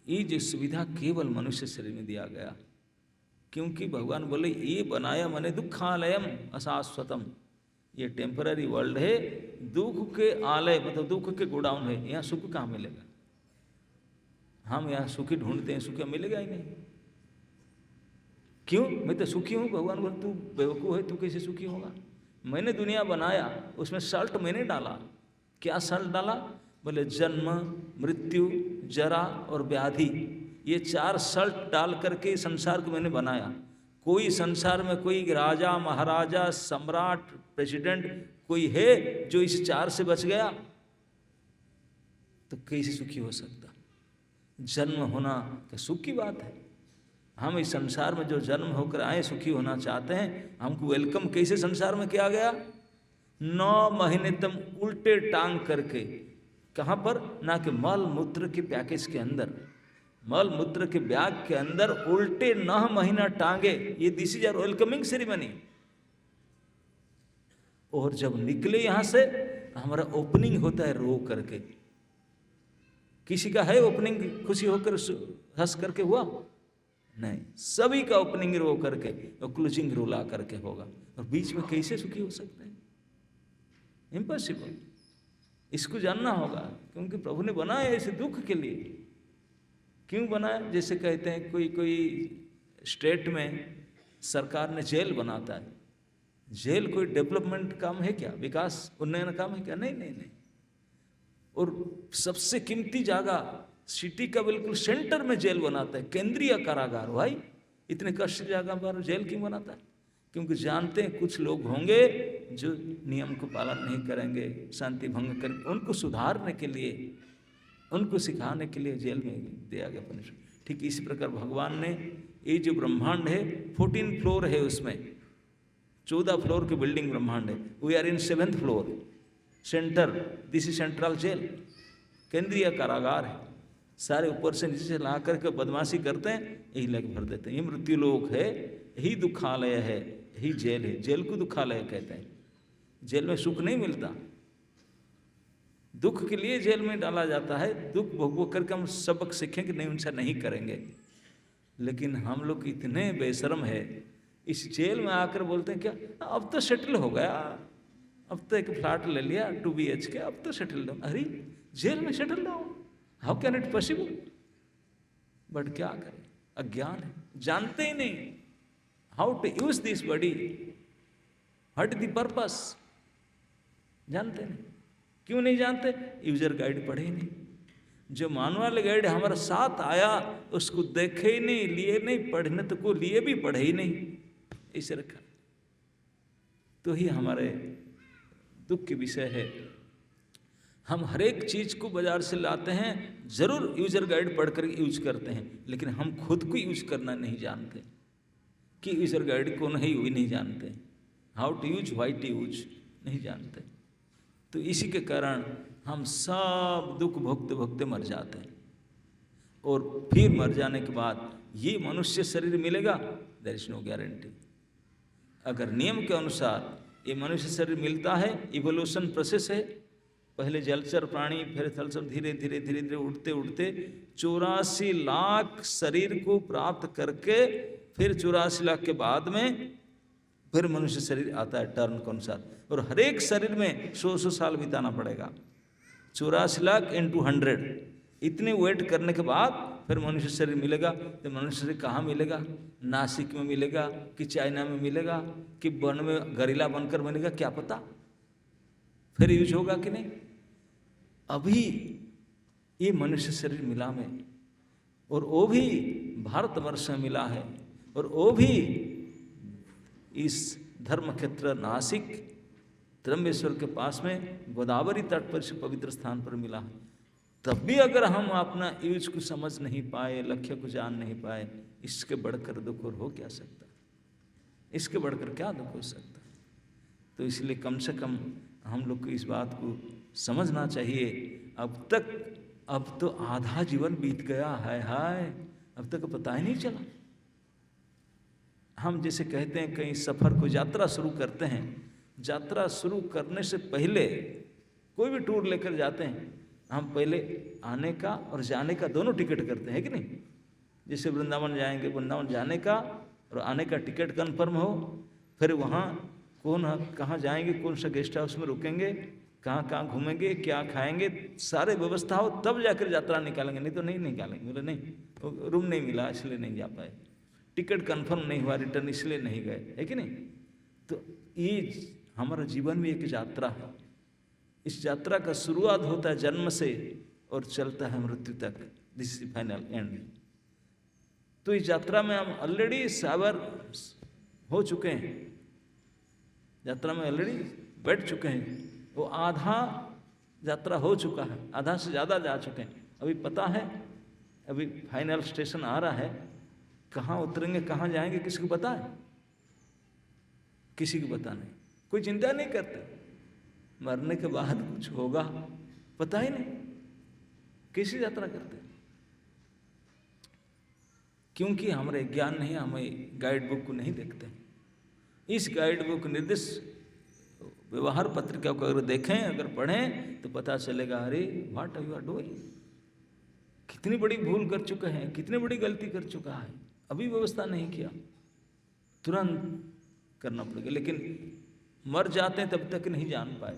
ये जो सुविधा केवल मनुष्य शरीर में दिया गया, क्योंकि भगवान बोले ये बनाया मैंने दुखालयम अशाश्वतम, ये टेम्पररी वर्ल्ड है, दुख के आलय मतलब दुख के गोडाउन है, यहाँ सुख कहाँ मिलेगा। हम यहाँ सुखी ढूंढते हैं, सुखी मिलेगा ही नहीं। क्यों? मैं तो सुखी हूँ। भगवान बोले तू बेवकूफ़ है, तू कैसे सुखी होगा। मैंने दुनिया बनाया, उसमें सल्ट मैंने डाला। क्या सल्ट डाला? बोले जन्म, मृत्यु, जरा और व्याधि, ये 4 सल्ट डाल करके संसार को मैंने बनाया। कोई संसार में कोई राजा, महाराजा, सम्राट, प्रेसिडेंट कोई है जो इस 4 से बच गया? तो कैसे सुखी हो सकता? जन्म होना तो सुख की बात है। हम इस संसार में जो जन्म होकर आए सुखी होना चाहते हैं, हमको वेलकम कैसे संसार में किया गया? 9 महीने तक उल्टे टांग करके, कहाँ पर? ना कि मल मूत्र के पैकेज के अंदर, मल मूत्र के बैग के अंदर उल्टे 9 महीना टांगे। ये this is our welcoming ceremony. और जब निकले यहाँ से हमारा ओपनिंग होता है रो करके। किसी का है ओपनिंग खुशी होकर हंस करके हुआ? नहीं, सभी का ओपनिंग रो करके और क्लोजिंग रो ला करके होगा। और बीच में कैसे सुखी हो सकते हैं? इम्पॉसिबल। इसको जानना होगा, क्योंकि प्रभु ने बनाया इसे दुख के लिए। क्यों बनाया? जैसे कहते हैं कोई स्टेट में सरकार ने जेल बनाता है। जेल कोई डेवलपमेंट काम है क्या? विकास उन्नयन काम है क्या? नहीं नहीं नहीं। और सबसे कीमती जगह सिटी का बिल्कुल सेंटर में जेल बनाता है, केंद्रीय कारागार। भाई इतने कष्ट जगह पर जेल क्यों बनाता है? क्योंकि जानते हैं कुछ लोग होंगे जो नियम को पालन नहीं करेंगे, शांति भंग करेंगे। उनको सुधारने के लिए, उनको सिखाने के लिए जेल में दिया गया पनिशमेंट। ठीक इसी प्रकार भगवान ने ये जो ब्रह्मांड है 14 फ्लोर है, उसमें 14 फ्लोर की बिल्डिंग ब्रह्मांड है। We are in 7th floor, centre, this is central jail, केंद्रीय कारागार है। सारे ऊपर से नीचे से ला करके बदमाशी करते हैं, यही लग भर देते हैं। ये मृत्यु लोक है, यही दुखालय है, यही जेल है। जेल को दुखालय कहते हैं। जेल में सुख नहीं मिलता, दुख के लिए जेल में डाला जाता है। दुख भोग करके हम सबक सीखें कि नहीं, उनसे नहीं करेंगे। लेकिन हम लोग इतने बेशर्म है, इस जेल में आकर बोलते हैं क्या अब तो सेटल हो गया, अब तो एक फ्लैट ले लिया 2 BHK, अब तो सेटल डाउन। अरे जेल में settle down, how can it possible? But क्या करें, अज्ञान है, जानते ही नहीं how to use this body, what is the purpose. जानते नहीं। क्यों नहीं जानते? यूजर गाइड पढ़े ही नहीं। जो मानुअल गाइड हमारे साथ आया उसको देखे ही नहीं, लिए नहीं, पढ़ने तो को लिए भी पढ़े ही नहीं, इसे रखा। तो ही हमारे दुख के विषय है। हम हर एक चीज को बाजार से लाते हैं, जरूर यूजर गाइड पढ़कर यूज करते हैं, लेकिन हम खुद को यूज करना नहीं जानते कि यूजर गाइड कौन है, वो भी नहीं जानते। How to use, why to use नहीं जानते। तो इसी के कारण हम सब दुख भोगते भोगते मर जाते हैं। और फिर मर जाने के बाद ये मनुष्य शरीर मिलेगा, देयर इज नो गारंटी। अगर नियम के अनुसार ये मनुष्य शरीर मिलता है, इवोल्यूशन प्रोसेस है, पहले जलचर प्राणी फिर थलचर, धीरे धीरे धीरे धीरे उठते उठते 84 लाख शरीर को प्राप्त करके फिर 84 लाख के बाद में फिर मनुष्य शरीर आता है टर्न के अनुसार। और हर एक शरीर में 100 साल बिताना पड़ेगा। 84 लाख × 100, इतने वेट करने के बाद फिर मनुष्य शरीर मिलेगा। तो मनुष्य शरीर कहाँ मिलेगा? नासिक में मिलेगा कि चाइना में मिलेगा कि वन में गरीला बनकर मिलेगा, क्या पता। फिर यूज होगा कि नहीं। अभी ये मनुष्य शरीर मिला में, और वो भी भारतवर्ष में मिला है, और वो भी इस धर्म क्षेत्र नासिक त्र्यंबकेश्वर के पास में गोदावरी तट पर से पवित्र स्थान पर मिला है। तब भी अगर हम अपना यूज को समझ नहीं पाए, लक्ष्य को जान नहीं पाए, इसके बढ़कर दुख और हो क्या सकता? इसके बढ़कर क्या दुख हो सकता? तो इसलिए कम से कम हम लोग को इस बात को समझना चाहिए। अब तो आधा जीवन बीत गया है, हाय अब तक पता ही नहीं चला। हम जैसे कहते हैं कहीं सफ़र को यात्रा शुरू करते हैं, यात्रा शुरू करने से पहले कोई भी टूर लेकर जाते हैं, हम पहले आने का और जाने का दोनों टिकट करते हैं कि नहीं। जैसे वृंदावन जाएंगे, वृंदावन जाने का और आने का टिकट कन्फर्म हो, फिर वहाँ कहाँ जाएंगे, कौन सा गेस्ट हाउस में रुकेंगे, कहाँ कहाँ घूमेंगे, क्या खाएंगे, सारे व्यवस्था हो तब जाकर यात्रा निकालेंगे, नहीं तो नहीं निकालेंगे। बोले नहीं, रूम नहीं मिला इसलिए नहीं जा पाए, टिकट कंफर्म नहीं हुआ, रिटर्न इसलिए नहीं गए, है कि नहीं। तो ये हमारा जीवन भी एक यात्रा है। इस यात्रा का शुरुआत होता है जन्म से और चलता है मृत्यु तक, दिस इज फाइनल एंड। तो इस यात्रा में हम ऑलरेडी सवार हो चुके हैं, यात्रा में ऑलरेडी बैठ चुके हैं, वो आधा यात्रा हो चुका है, आधा से ज़्यादा जा चुके हैं। अभी पता है, अभी फाइनल स्टेशन आ रहा है, कहाँ उतरेंगे, कहाँ जाएंगे, किसी को पता है? किसी को पता नहीं, कोई चिंता नहीं करते। मरने के बाद कुछ होगा पता ही नहीं, कैसी यात्रा करते? क्योंकि हमारे ज्ञान नहीं, हमें गाइड बुक को नहीं देखते। इस गाइड बुक निर्देश व्यवहार पत्रिका को अगर देखें, अगर पढ़ें तो पता चलेगा, अरे व्हाट यू आर डूइंग, कितनी बड़ी भूल कर चुके हैं, कितनी बड़ी गलती कर चुका है, अभी व्यवस्था नहीं किया, तुरंत करना पड़ेगा। लेकिन मर जाते हैं तब तक नहीं जान पाए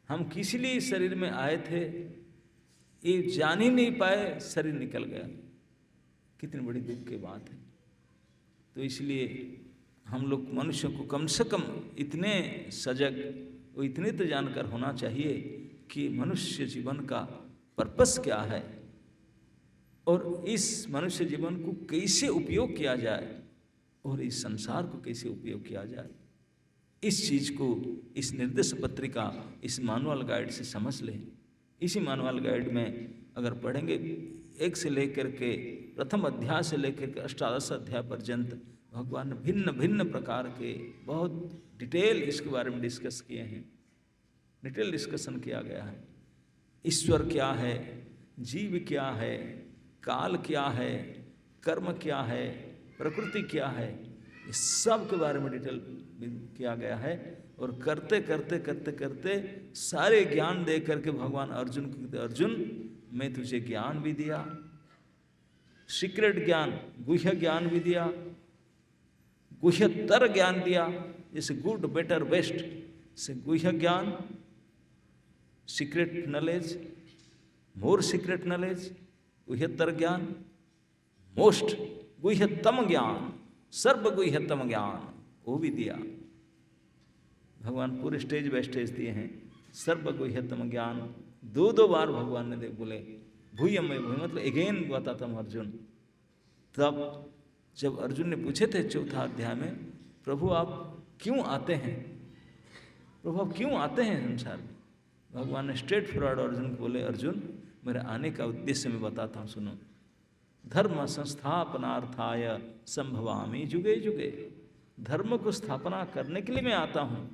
हम किस लिए इस शरीर में आए थे, ये जान ही नहीं पाए, शरीर निकल गया। कितनी बड़ी दुख की बात है। तो इसलिए हम लोग मनुष्य को कम से कम इतने सजग और इतने तो जानकर होना चाहिए कि मनुष्य जीवन का पर्पस क्या है और इस मनुष्य जीवन को कैसे उपयोग किया जाए और इस संसार को कैसे उपयोग किया जाए। इस चीज़ को इस निर्देश पत्रिका, इस मैनुअल गाइड से समझ लें। इसी मैनुअल गाइड में अगर पढ़ेंगे, एक से लेकर के प्रथम अध्याय से लेकर के अष्टादश अध्याय पर्यंत भगवान ने भिन्न भिन्न प्रकार के बहुत डिटेल इसके बारे में डिस्कस किए हैं, डिटेल डिस्कशन किया गया है। ईश्वर क्या है, जीव क्या है, काल क्या है, कर्म क्या है, प्रकृति क्या है, इस सब के बारे में डिटेल किया गया है। और करते करते करते करते सारे ज्ञान दे करके भगवान अर्जुन को, अर्जुन मैं तुझे ज्ञान भी दिया, सीक्रेट ज्ञान, गुह्य ज्ञान भी दिया, गुह्यतर ज्ञान दिया, जैसे गुड बेटर बेस्ट से गुह्य ज्ञान, सीक्रेट नॉलेज, मोर सीक्रेट नॉलेज, गुह्यतर ज्ञान, मोस्ट गुह्यतम ज्ञान, सर्व गुह्यतम ज्ञान, वो भी दिया। भगवान पूरे स्टेज बाय स्टेज दिए हैं। सर्व गुह्यतम ज्ञान दो दो बार भगवान ने बोले, भूयम में भूय मतलब अगेन बताता हूँ अर्जुन। तब जब अर्जुन ने पूछे थे चौथा अध्याय में, प्रभु आप क्यों आते हैं, प्रभु आप क्यों आते हैं संसार में, भगवान ने स्ट्रेट फॉरवर्ड अर्जुन को बोले, अर्जुन मेरे आने का उद्देश्य मैं बताता हूँ, सुनो। धर्म संस्थापनार्थाय संभवामि जुगे जुगे, धर्म को स्थापना करने के लिए मैं आता हूँ।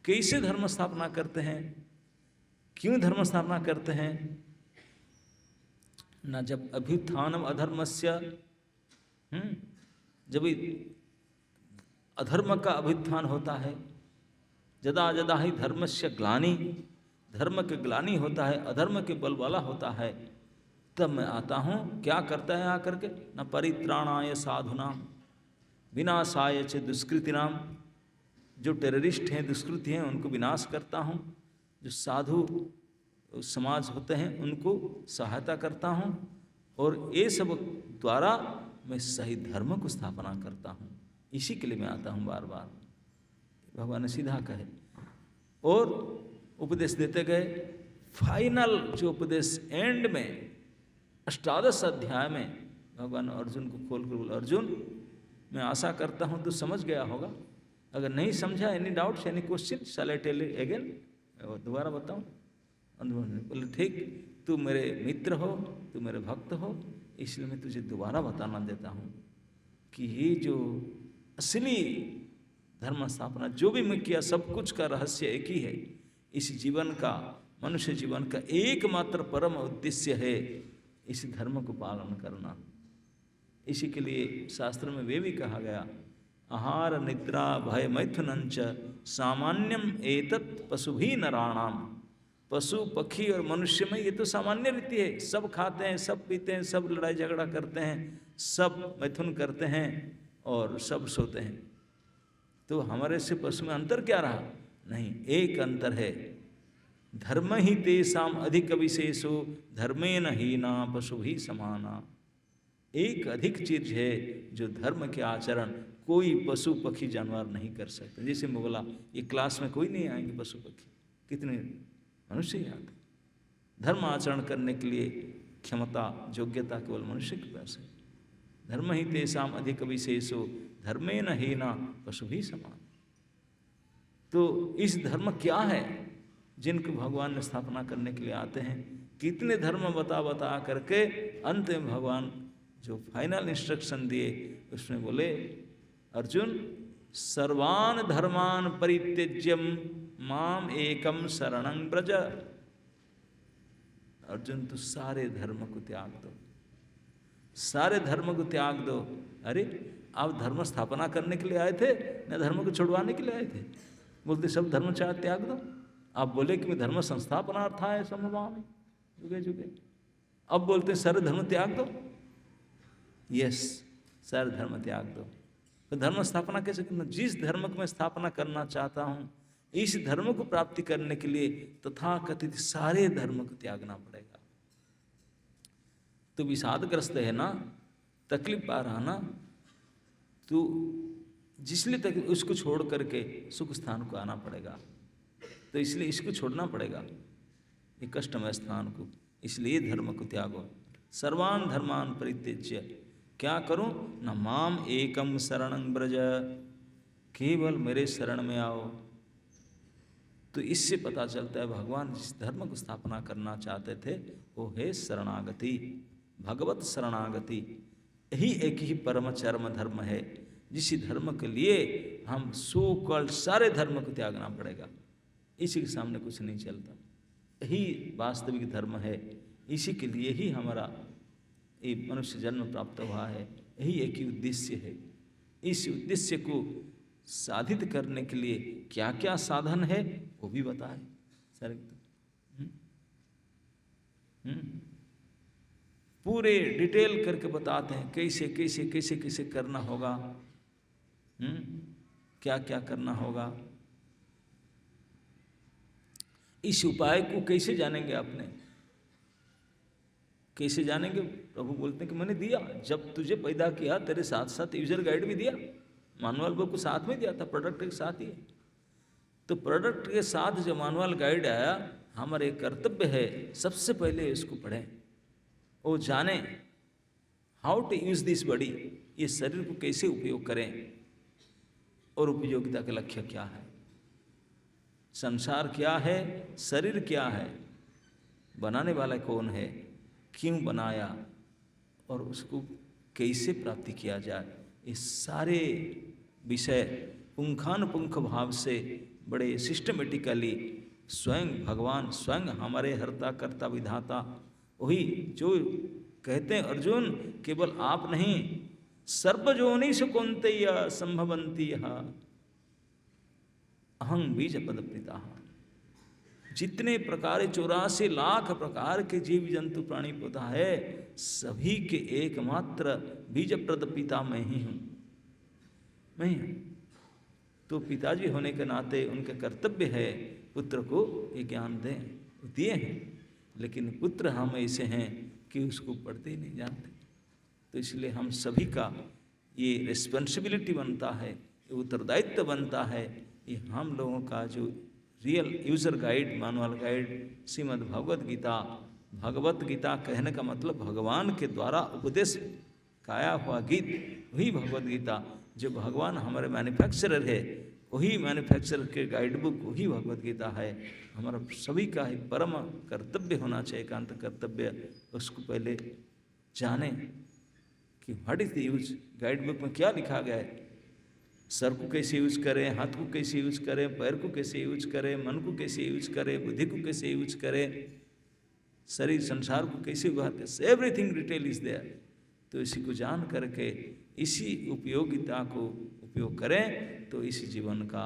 कैसे धर्म स्थापना करते हैं, क्यों धर्म स्थापना करते हैं ना, जब अभ्युत्थानम अधर्मस्य, जब अधर्म का अभ्युत्थान होता है, जदा जदा ही धर्मस्य ग्लानि, धर्म के ग्लानि होता है, अधर्म के बलवाला होता है, तब मैं आता हूँ। क्या करता है आकर के, न परित्राणाय साधुनाम विनाशाय च दुष्कृतिनाम, जो टेररिस्ट हैं, दुष्कृति हैं, उनको विनाश करता हूँ। जो साधु समाज होते हैं उनको सहायता करता हूँ, और ये सब द्वारा मैं सही धर्म को स्थापना करता हूँ। इसी के लिए मैं आता हूँ बार बार, भगवान ने सीधा कहे। और उपदेश देते गए। फाइनल जो उपदेश एंड में अष्टादश अध्याय में भगवान अर्जुन को खोल कर बोला, अर्जुन मैं आशा करता हूँ तू समझ गया होगा, अगर नहीं समझा, any doubts any question shall I tell you again, दोबारा बताऊँ। बोले ठीक, तू मेरे मित्र हो, तू मेरे भक्त हो, इसलिए मैं तुझे दोबारा बताना देता हूँ कि ये जो असली धर्म स्थापना जो भी मैं किया, सब कुछ का रहस्य एक ही है। इस जीवन का, मनुष्य जीवन का एकमात्र परम उद्देश्य है इस धर्म को पालन करना। इसी के लिए शास्त्र में वे भी कहा गया, आहार निद्रा भय मैथुनंच सामान्यम एतत् पशु भी नराणाम। पशु पक्षी और मनुष्य में ये तो सामान्य रीति है, सब खाते हैं, सब पीते हैं, सब लड़ाई झगड़ा करते हैं, सब मैथुन करते हैं और सब सोते हैं। तो हमारे से पशु में अंतर क्या रहा? नहीं, एक अंतर है, धर्म ही तेषाम अधिक विशेषो धर्मेन हीना पशु भी समाना। एक अधिक चीज है जो धर्म के आचरण कोई पशु पक्षी जानवर नहीं कर सकते। जैसे मुगला, ये क्लास में कोई नहीं आएंगे पशु पक्षी, कितने मनुष्य ही आते। धर्म आचरण करने के लिए क्षमता योग्यता केवल मनुष्य के पास है। धर्म ही तेषाम अधिक विशेषो धर्मेन हीना पशु भी समान। तो इस धर्म क्या है जिनको भगवान ने स्थापना करने के लिए आते हैं? कितने धर्म बता करके अंत में भगवान जो फाइनल इंस्ट्रक्शन दिए उसमें बोले, अर्जुन सर्वान धर्मान परित्यज्यम माम एकम शरणं व्रज। अर्जुन तो सारे धर्म को त्याग दो, सारे धर्म को त्याग दो। अरे आप धर्म स्थापना करने के लिए आए थे न धर्म को छुड़वाने के लिए आए थे? बोलते सब धर्म चाहे त्याग दो। आप बोले कि मैं धर्म संस्थापनार्थाय संभवामि जुगे जुगे, अब बोलते सारे धर्म त्याग दो। यस, सारे धर्म त्याग दो। तो धर्म स्थापना कैसे करना? जिस धर्म को मैं स्थापना करना चाहता हूँ, इस धर्म को प्राप्ति करने के लिए तथाकथित सारे धर्म को त्यागना पड़ेगा। तो विषादग्रस्त है ना, तकलीफ पा रहा ना, तो जिसलिए तक उसको छोड़ करके सुख स्थान को आना पड़ेगा। तो इसलिए इसको छोड़ना पड़ेगा, ये कष्टमय स्थान को। इसलिए धर्म को त्यागो। सर्वान धर्मान परित्यज्य, क्या करूं? न माम एकम शरणं व्रज, केवल मेरे शरण में आओ। तो इससे पता चलता है भगवान जिस धर्म को स्थापना करना चाहते थे वो है शरणागति, भगवत शरणागति। यही एक ही परम चरम धर्म है, जिस धर्म के लिए हम सो कल सारे धर्म को त्यागना पड़ेगा। इसी के सामने कुछ नहीं चलता। यही वास्तविक धर्म है, इसी के लिए ही हमारा ये मनुष्य जन्म प्राप्त हुआ है। यही एक ही उद्देश्य है। इस उद्देश्य को साधित करने के लिए क्या क्या साधन है वो भी बताए सर। पूरे डिटेल करके बताते हैं कैसे कैसे कैसे कैसे करना होगा, क्या क्या करना होगा। इस उपाय को कैसे जानेंगे आपने? कैसे जानेंगे? प्रभु बोलते हैं कि मैंने दिया, जब तुझे पैदा किया तेरे साथ साथ यूजर गाइड भी दिया, मानुअल बुक को साथ में दिया था, प्रोडक्ट के साथ ही है। तो प्रोडक्ट के साथ जो मानुअल गाइड आया, हमारे कर्तव्य है सबसे पहले इसको पढ़ें, वो जाने how to use this body, ये शरीर को कैसे उपयोग करें और उपयोगिता का लक्ष्य क्या है, संसार क्या है, शरीर क्या है, बनाने वाला कौन है, क्यों बनाया और उसको कैसे प्राप्ति किया जाए। ये सारे विषय पुंखानुपुंख भाव से बड़े सिस्टमेटिकली स्वयं भगवान, स्वयं हमारे हर्ता कर्ता विधाता, वही जो कहते हैं अर्जुन केवल आप नहीं, सर्वजोनि सुकुंतेय संभवंती अहं बीज पदप्रीता। जितने प्रकार 84 लाख प्रकार के जीव जंतु प्राणी पौधा है, सभी के एकमात्र बीज प्रद पिता मैं ही हूँ, मैं ही हूँ। तो पिताजी होने के नाते उनका कर्तव्य है पुत्र को ये ज्ञान दें, दिए हैं, लेकिन पुत्र हम ऐसे हैं कि उसको पढ़ते ही नहीं जानते। तो इसलिए हम सभी का ये रिस्पॉन्सिबिलिटी बनता है, ये उत्तरदायित्व बनता है, ये हम लोगों का जो real user guide, manual guide Shrimad Bhagavad Gita. Bhagavat Gita कहने का मतलब भगवान के द्वारा उपदेश गाया हुआ गीत, वही भगवद गीता। जो भगवान हमारे मैन्युफैक्चरर है, वही मैन्युफैक्चरर के गाइड बुक वही भगवद गीता है। हमारा सभी का ही परम कर्तव्य होना चाहिए, एकांत कर्तव्य, उसको पहले जाने कि what is the use. Guide book में क्या लिखा गया है, सर को कैसे यूज करें, हाथ को कैसे यूज करें, पैर को कैसे यूज करें, मन को कैसे यूज करें, बुद्धि को कैसे यूज करें, शरीर संसार को कैसे व्यवहार कर, एवरीथिंग डिटेल इज देयर। तो इसी को जान करके इसी उपयोगिता को उपयोग करें तो इसी जीवन का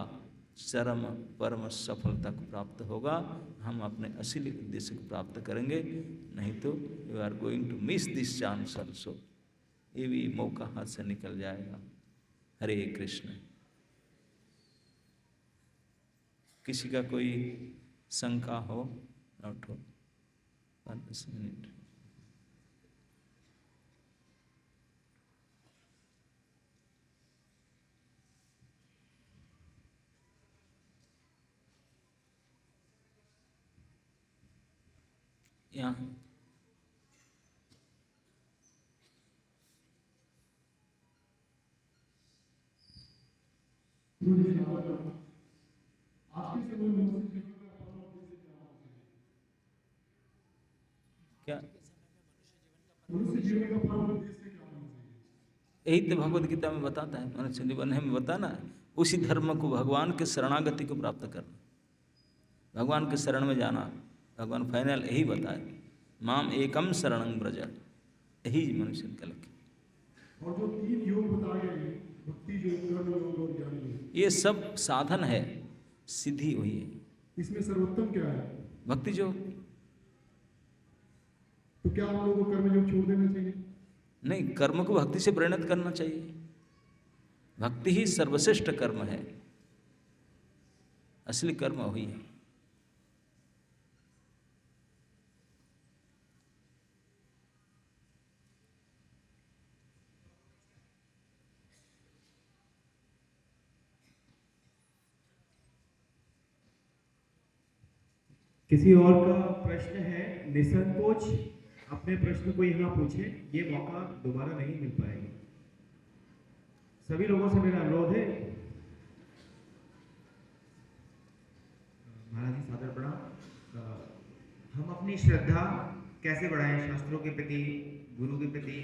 चरम परम सफलता को प्राप्त होगा। हम अपने असली उद्देश्य को प्राप्त करेंगे, नहीं तो you are going to miss this chance also. ये भी मौका हाथ से निकल जाएगा। हरे कृष्ण। किसी का कोई शंका हो ना उठो, 5 मिनट। यहाँ क्या यही तो भगवद गीता में बताता है, मनुष्य जीवन में बताना है। उसी धर्म को, भगवान के शरणागति को प्राप्त करना, भगवान के शरण में जाना। भगवान फाइनल यही बताए, माम एकम शरणं व्रज, यही मनुष्य का लक्ष्य। और जो 3 योग बताए गए, भक्ति योग, कर्म योग और ज्ञान योग, ये सब साधन है, सिद्धि हुई है। इसमें सर्वोत्तम क्या है? भक्ति योग। तो क्या हम लोगों को कर्म योग छोड़ देना चाहिए? नहीं, कर्म को भक्ति से परिणत करना चाहिए। भक्ति ही सर्वश्रेष्ठ कर्म है, असली कर्म वही है। किसी और का प्रश्न है? निसंकोच अपने प्रश्न को यहाँ पूछे, ये मौका दोबारा नहीं मिल पाएगा। सभी लोगों से मेरा अनुरोध है। महाराज जी सादर प्रणाम। हम अपनी श्रद्धा कैसे बढ़ाएं, शास्त्रों के प्रति, गुरु के प्रति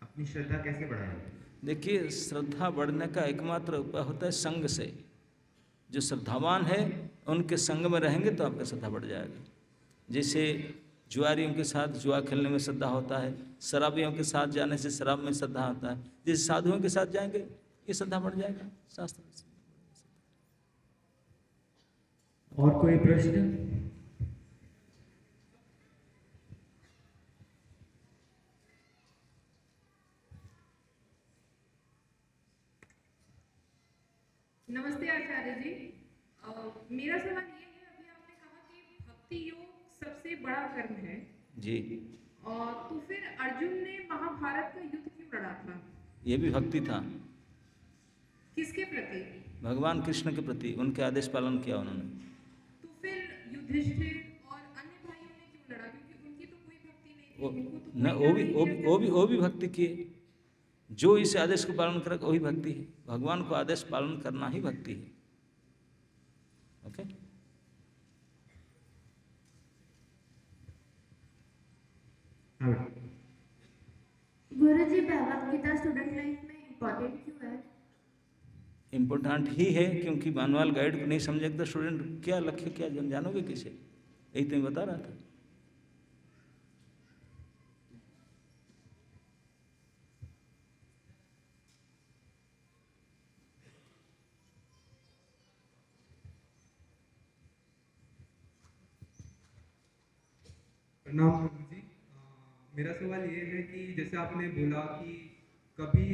अपनी श्रद्धा कैसे बढ़ाएं? देखिए, श्रद्धा बढ़ने का एकमात्र उपाय होता है संग से। जो श्रद्धावान है उनके संग में रहेंगे तो आपका श्रद्धा बढ़ जाएगा। जैसे जुआरियों के साथ जुआ खेलने में श्रद्धा होता है, शराबियों के साथ जाने से शराब में श्रद्धा होता है, जैसे साधुओं के साथ जाएंगे ये श्रद्धा बढ़ जाएगा शास्त्र से। और कोई प्रश्न? नमस्ते आचार्य जी। मेरा सवाल ये है, अभी आपने कहा कि भक्ति योग सबसे बड़ा कर्म है जी, और तो फिर अर्जुन ने महाभारत का युद्ध क्यों लड़ा था? ये भी भक्ति था। किसके प्रति? भगवान कृष्ण के प्रति, उनके आदेश पालन किया उन्होंने। तो फिर युधिष्ठिर और अन्य भाइयों ने क्यों लड़ा? क्योंकि उनकी तो कोई भक्ति नहीं थी, उनको तो न वो भी भक्ति किए। जो इस आदेश को पालन करे वही भक्ति है। भगवान को आदेश पालन करना ही भक्ति है। ओके। गुरुजी, भगवद गीता स्टूडेंट लाइफ में इम्पोर्टेंट क्यों है? इम्पोर्टेंट ही है क्योंकि मानवाल गाइड को नहीं समझेगा तो स्टूडेंट क्या लक्ष्य क्या जानोगे किसे? यही तो मैं बता रहा था। प्रणाम गुरु जी। मेरा सवाल ये है कि जैसे आपने बोला कि कभी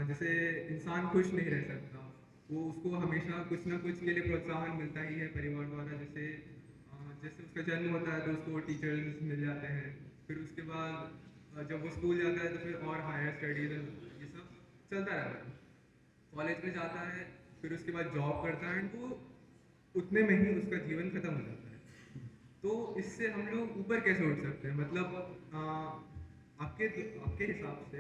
जैसे इंसान खुश नहीं रह सकता, वो उसको हमेशा कुछ ना कुछ के लिए प्रोत्साहन मिलता ही है परिवार द्वारा। जैसे जैसे उसका जन्म होता है तो उसको टीचर्स मिल जाते हैं, फिर उसके बाद जब वो स्कूल जाता है तो फिर और हायर स्टडीज ये सब चलता रहता है। कॉलेज में जाता है, फिर उसके बाद जॉब करता है, वो उतने में ही उसका जीवन खत्म हो जाता है। तो इससे हम लोग ऊपर कैसे उठ सकते हैं? मतलब आपके हिसाब से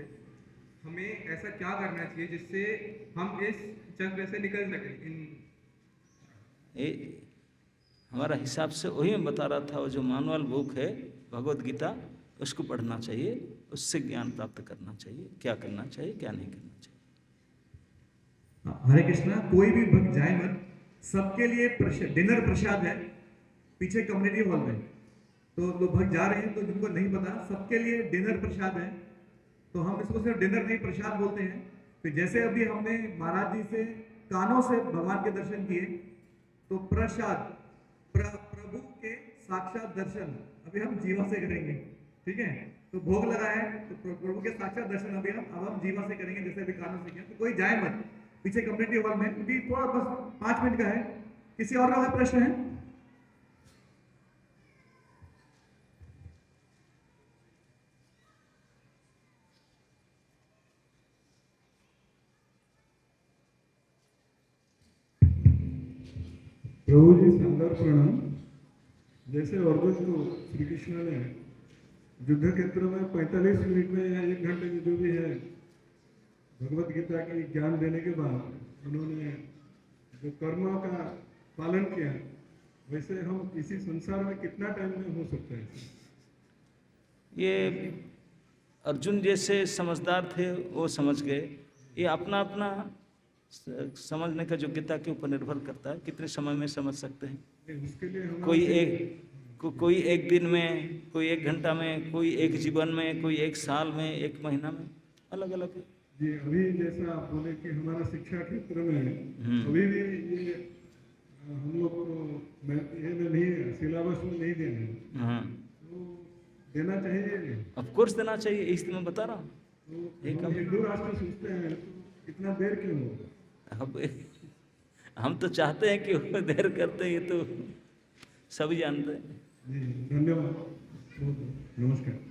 हमें ऐसा क्या करना चाहिए जिससे हम इस चक्र से निकल सकें? हमारा हिसाब से वही मैं बता रहा था, वो जो मानुअल बुक है भगवद गीता, उसको पढ़ना चाहिए, उससे ज्ञान प्राप्त करना चाहिए, क्या करना चाहिए क्या नहीं करना चाहिए। हरे कृष्णा। कोई भी भक्त जाए मत, सबके लिए डिनर प्रसाद है पीछे कम्युनिटी हॉल में। तो लोग भग जा रहे हैं। तो जिनको नहीं पता, सबके लिए डिनर प्रसाद है, तो हम इसको सिर्फ डिनर नहीं प्रसाद बोलते हैं। तो जैसे अभी हमने महाराज जी से कानों से भगवान के दर्शन किए, तो प्रसाद प्रभु के साक्षात दर्शन अभी हम जीवा से करेंगे, ठीक है। तो भोग लगा है, तो प्रभु के साक्षात दर्शन अभी हम जीवा से करेंगे, जैसे अभी कानों से किया। तो कोई जाए मत, पीछे कम्युनिटी हॉल में अभी थोड़ा बस 5 मिनट का है। किसी और का कोई प्रश्न है? प्रभु जी सादर प्रणाम। जैसे अर्जुन को श्री कृष्ण ने युद्ध क्षेत्र में 45 मिनट में या 1 घंटे में जो भी है भगवत गीता की ज्ञान देने के बाद उन्होंने जो कर्मों का पालन किया, वैसे हम इसी संसार में कितना टाइम में हो सकता है? ये अर्जुन जैसे समझदार थे वो समझ गए। ये अपना अपना समझने का योग्यता के ऊपर निर्भर करता है, कितने समय में समझ सकते हैं। उसके लिए हमारा कोई एक दिन में, कोई 1 घंटा में, कोई एक जीवन में, कोई 1 साल में, 1 महीना में, अलग अलग है। जी, अभी जैसा आप बोले कि हमारा शिक्षा क्षेत्र में अभी भी ये हम लोग को ये में नहीं है, सिलेबस में नहीं देना, हाँ, तो देना चाहिए। ऑफ कोर्स देना चाहिए, इस मैं बता रहा हूँ। तो हम हिंदू राष्ट्र सोचते हैं, तो इतना देर क्यों हो? अब हम तो चाहते हैं कि वो देर करते हैं, ये तो सभी जानते हैं। जी, धन्यवाद, बहुत नमस्कार।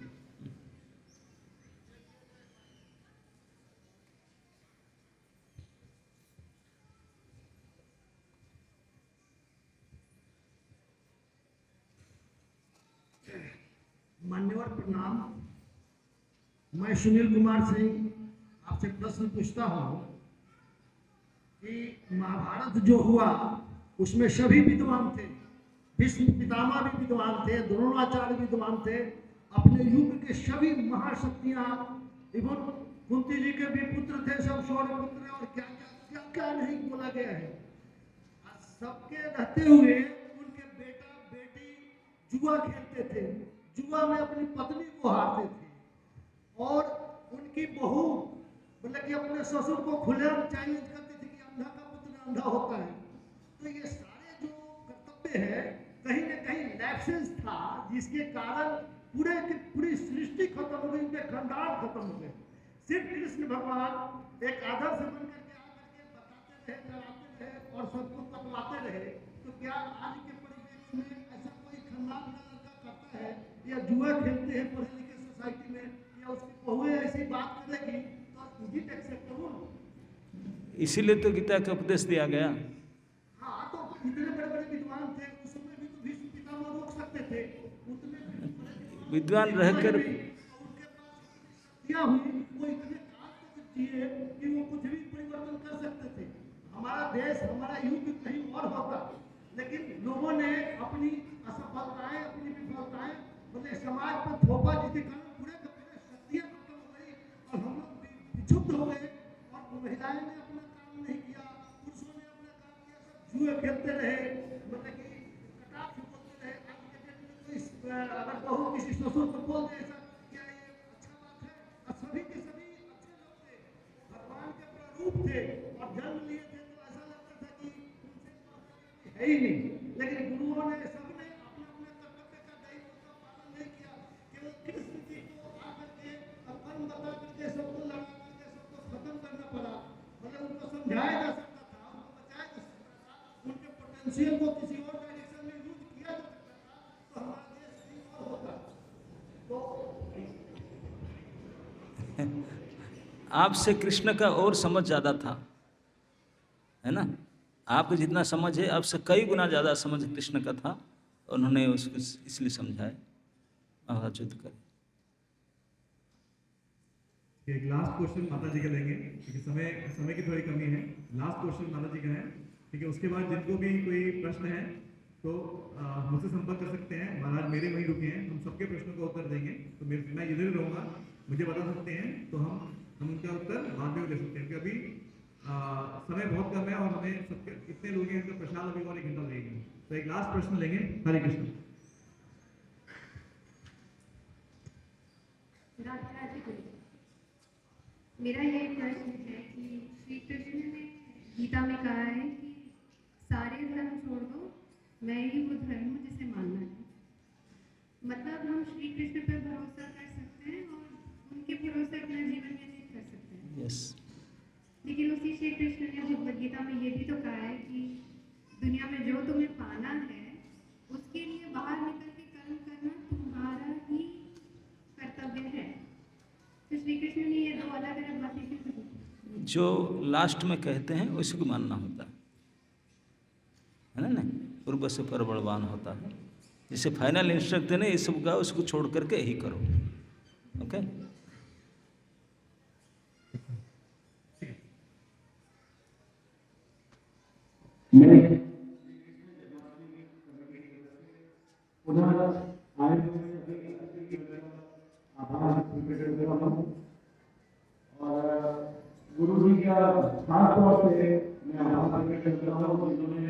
मान्यवर प्रणाम। मैं सुनील कुमार सिंह आपसे प्रश्न पूछता हूँ कि महाभारत जो हुआ उसमें सभी विद्वान थे, भीष्म पितामह भी विद्वान थे, द्रोणाचार्य विद्वान थे, अपने युग के सभी महाशक्तियाँ, इवन कुंती जी के भी पुत्र थे, सब सौर पुत्र, और क्या क्या क्या क्या नहीं बोला गया है। सबके रहते हुए उनके बेटा बेटी जुआ खेलते थे, जुआ में अपनी पत्नी को हारते थे, और उनकी बहू मतलब कि अपने ससुर को खुलेआम चैलेंज करती थी कि अंधा का पुत्र अंधा होता है। तो ये सारे जो कर्तव्य है कहीं न कहीं लैप्सेस था, जिसके कारण पूरे की पूरी सृष्टि खत्म हो गई, उनके खंडार खत्म हो गए। सिर्फ कृष्ण भगवान एक आदर्श बन करके आकर के बताते रहे, डराते रहे और सबको बतलाते रहे। तो क्या आज के परिवेश में ऐसा कोई खंडार लड़का करता है या जुआ खेलते हैं पढ़े लिखे सोसाइटी में, या उसकी बहुएं ऐसी बात करेगी तो इज इट एक्सेप्टेबल? इसीलिए तो गीता का उपदेश दिया गया। हाँ, तो इतने बड़े बड़े विद्वान थे उस समय भी, तो भीष्म पितामह रोक सकते थे, उतने विद्वान रहकर उनके पास क्या हुई, वो इतने काल तक जिए कि वो कुछ भी परिवर्तन कर सकते थे। हमारा देश, हमारा युग कहीं और होता, लेकिन लोगों ने अपनी असफलताएं, अपनी विफलताएं मतलब समाज पर थोपा, जिसके कारण पूरे के पूरे शक्तियां खत्म हो गई और हम लोग विक्षुब्ध हो गए। और महिलाएं ने अपना काम नहीं किया, पुरुषों ने अपना काम किया, सब जुए खेलते रहे, मतलब कि कटाक्ष बोलते रहे। आज के डेट में कोई अगर बहू किसी ससुर को बोल दे ऐसा, क्या ये अच्छा बात है? और सभी के सभी अच्छे लोग थे, भगवान के प्रारूप थे और जन्म लिए थे, तो ऐसा लगता था कि उनसे है ही नहीं। लेकिन गुरुओं ने, सबने अपना अपना कर्तव्य का, दायित्व का पालन नहीं किया। केवल कृष्ण जी को आकर के कर्म बता करके सबको लड़ा करके सबको खत्म करना पड़ा। मतलब उनको समझाया जा सकता था, उनको बचाया जा सकता था, उनके पोटेंशियल को किसी और डायरेक्शन में यूज किया जा सकता था, तो हमारा देश कहीं और होता। तो आपसे कृष्ण का और समझ ज़्यादा था, है ना। आपको जितना समझ है, आपसे कई गुना ज़्यादा समझ कृष्ण का था। उन्होंने उसको इसलिए समझाया, महाभारत युद्ध करें। एक लास्ट क्वेश्चन माता जी का लेंगे, क्योंकि समय की थोड़ी कमी है। लास्ट क्वेश्चन माता जी का है, ठीक है। उसके बाद जिनको भी कोई प्रश्न है तो मुझसे संपर्क कर सकते हैं। महाराज मेरे वहीं रुके हैं, हम सबके प्रश्नों का उत्तर देंगे। तो मैं इधर ही रहूँगा, मुझे बता सकते हैं तो हम उनका उत्तर बाद में दे सकते हैं, क्योंकि अभी समय बहुत कम है और हमें सबके इतने लोग हैं, इनका प्रसाद अभी और 1 घंटा लगेगा। तो एक लास्ट प्रश्न लेंगे। हरे कृष्ण। मेरा ये प्रश्न है कि श्री कृष्ण ने गीता में कहा है कि सारे धर्म छोड़ दो, मैं ही वो धर्म हूँ जिसे मानना है। मतलब हम श्री कृष्ण पर भरोसा कर सकते हैं और उनके भरोसे अपना जीवन व्यतीत कर सकते हैं। यस, लेकिन उसी श्री कृष्ण ने भगवद गीता में ये भी तो कहा है कि दुनिया में जो तुम्हें पाना है उसके लिए बाहर निकल के कर्म करना तुम्हारा ही कर्तव्य है। तो श्री कृष्ण ने ये दो अलग अलग बातें क्यों कही? जो लास्ट में कहते हैं उसी को मानना होता है ना। पूर्व से पर बलवान होता है। जैसे फाइनल इंस्ट्रक्शन है, ये सब का उसको छोड़ करके यही करो। ओके, और गुरु जी का खास तौर से मैं आभार व्यक्त करता हूँ, जिन्होंने